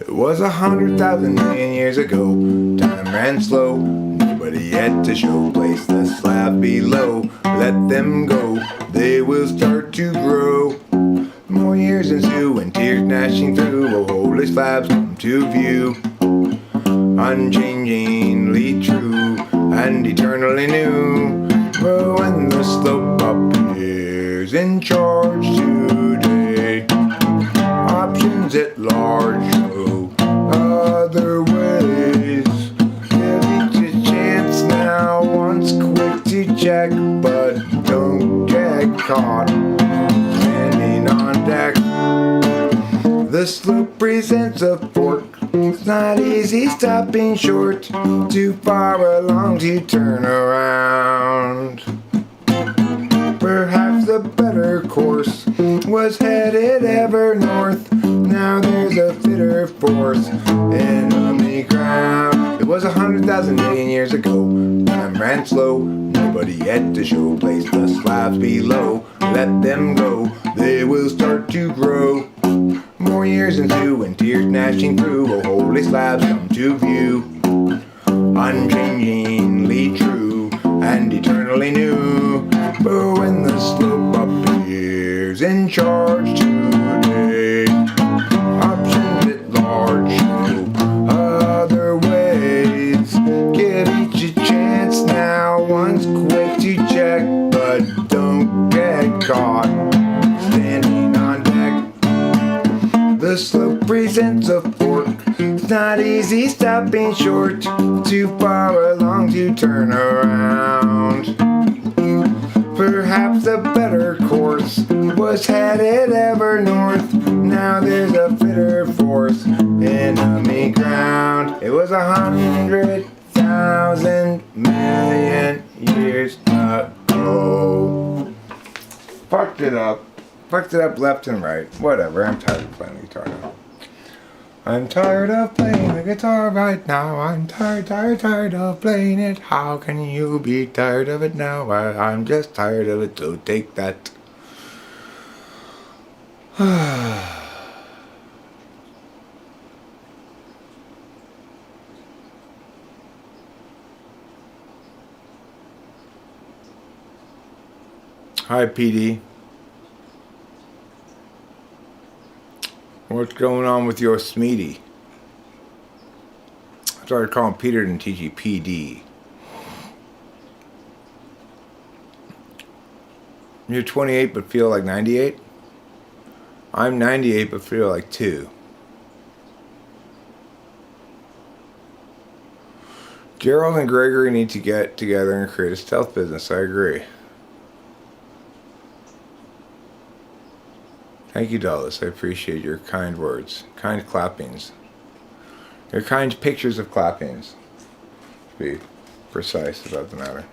Speaker 1: It was 100,000 million years ago. Time ran slow. Nobody yet to show. Place the slab below. Let them go. They will start to grow. More years ensue and tears gnashing through. Oh, holy slabs come to view. Unchangingly true and eternally new. But when the slope appears in charge today, options at large show other ways. Give each a chance now, once quick to check, but don't get caught standing on deck. The slope presents a fork It's not easy stopping short, too far along to turn around. Perhaps the better course was headed ever north. Now there's a fitter force, enemy ground. It was 100,000 million years ago. Time ran slow, nobody had to show. Place the slabs below, let them go. They will start to grow. More years ensue and tears gnashing through. Oh, holy slabs come to view. Unchangingly true and eternally new. But when the slope appears in charge today, options at large show other ways. Give each a chance now, one's quick to check, but don't get caught standing on deck. The slope presents a fork. It's not easy stopping short, too far along to turn around. Perhaps the better course was headed ever north. Now there's a fitter force, enemy ground. It was 100,000 million years ago. Fucked it up. Fucked it up left and right. Whatever, I'm tired of playing the guitar now. I'm tired of playing the guitar right now. I'm tired of playing it. How can you be tired of it now? I'm just tired of it, so take that. Hi, PD. What's going on with your Smeedy? I started calling Peter and teach you PD. You're 28 but feel like 98? I'm 98 but feel like 2. Gerald and Gregory need to get together and create a stealth business. I agree. Thank you, Dallas. I appreciate your kind words. Kind clappings. Your kind pictures of clappings. To be precise about the matter.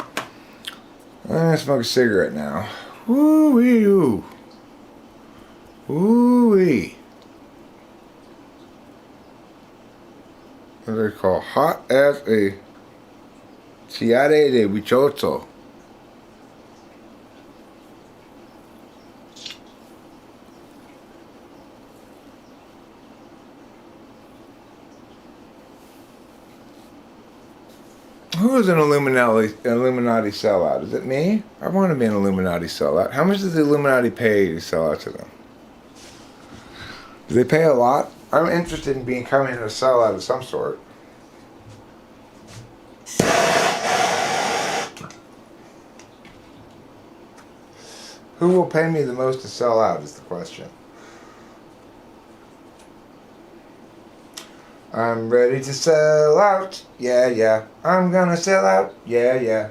Speaker 1: I'm gonna smoke a cigarette now. Woo-wee. Woo-wee. What do they call? Hot as a ciare de bichotto. Who is an Illuminati sellout? Is it me? I want to be an Illuminati sellout. How much does the Illuminati pay to sell out to them? Do they pay a lot? I'm interested in becoming a sellout of some sort. Who will pay me the most to sell out is the question. I'm ready to sell out, yeah. I'm gonna sell out, yeah.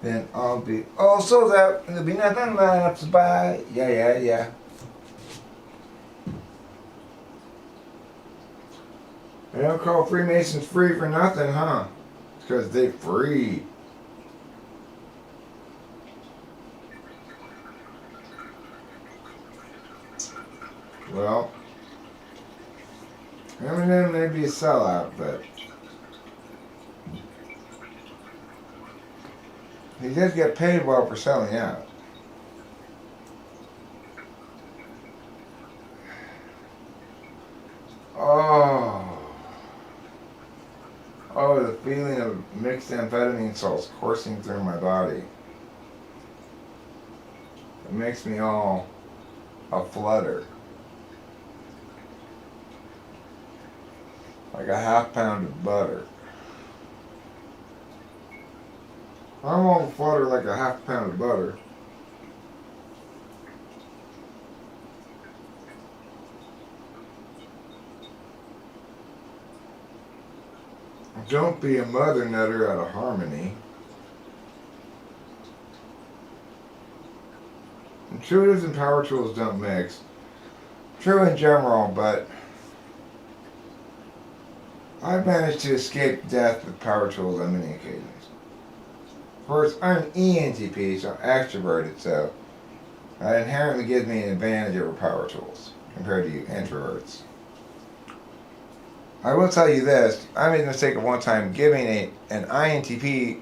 Speaker 1: Then I'll be all sold out, and there'll be nothing left to buy, yeah. They don't call Freemasons free for nothing, huh? It's because they free. Well, Eminem may be a sellout, but he does get paid well for selling out. Oh, the feeling of mixed amphetamine salts coursing through my body. It makes me all aflutter. Like a half pound of butter. I'm all flutter like a half pound of butter. Don't be a mother nutter out of harmony. Intuitives and power tools don't mix. True in general, but I've managed to escape death with power tools on many occasions. Of course, I'm an ENTP, so I'm extroverted, so that inherently gives me an advantage over power tools compared to you introverts. I will tell you this, I made the mistake of one time giving an INTP,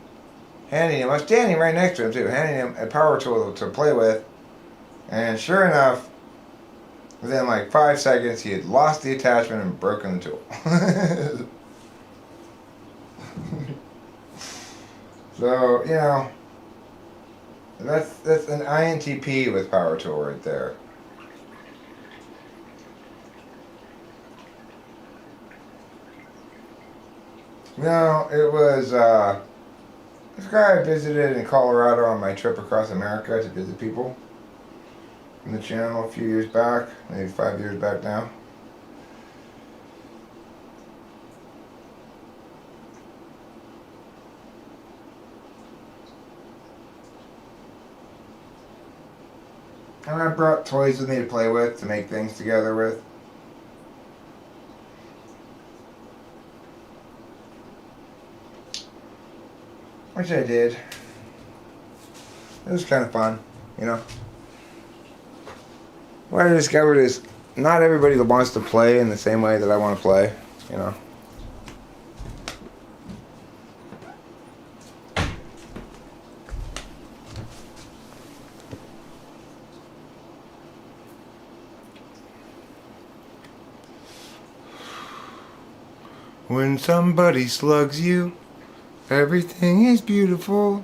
Speaker 1: handing him, I was standing right next to him too, handing him a power tool to play with, and sure enough, within like 5 seconds, he had lost the attachment and broken the tool. So, you know, that's an INTP with power tool right there. No, it was this guy I visited in Colorado on my trip across America to visit people from the channel a few years back, maybe 5 years back now. And I brought toys with me to play with, to make things together with. Which I did. It was kind of fun, you know. What I discovered is not everybody wants to play in the same way that I want to play, you know. When somebody slugs you, everything is beautiful,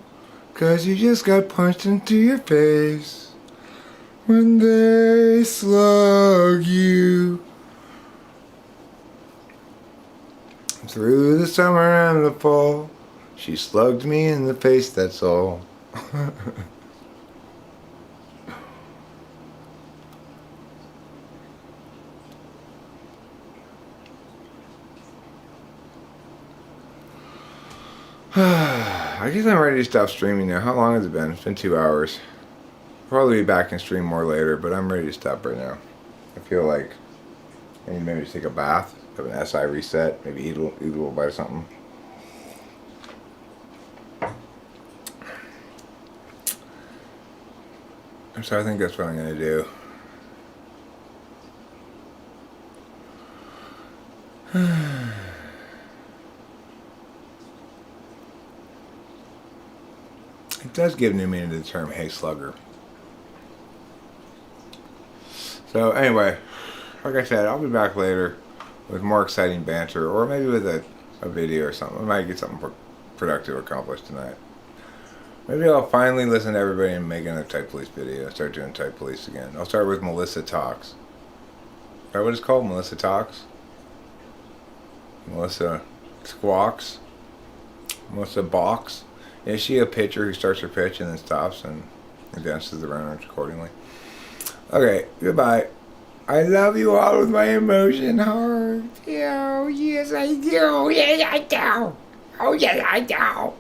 Speaker 1: 'cause you just got punched into your face. When they slug you, through the summer and the fall, she slugged me in the face, that's all. I guess I'm ready to stop streaming now. How long has it been? It's been 2 hours. I'll probably be back and stream more later, but I'm ready to stop right now. I feel like I need maybe to take a bath, have an SI reset, maybe eat a little bite of something. So I think that's what I'm going to do. It does give new meaning to the term "hey slugger." So anyway, like I said, I'll be back later with more exciting banter, or maybe with a video or something. I might get something productive accomplished tonight. Maybe I'll finally listen to everybody and make another Type Police video. Start doing Type Police again. I'll start with Melissa Talks. Is that what it's called? Melissa Talks? Melissa Squawks? Melissa Box? Is she a pitcher who starts her pitch and then stops and advances the runners accordingly? Okay, goodbye. I love you all with my emotion heart. Oh, yes I do. Yes I do. Oh, yes I do.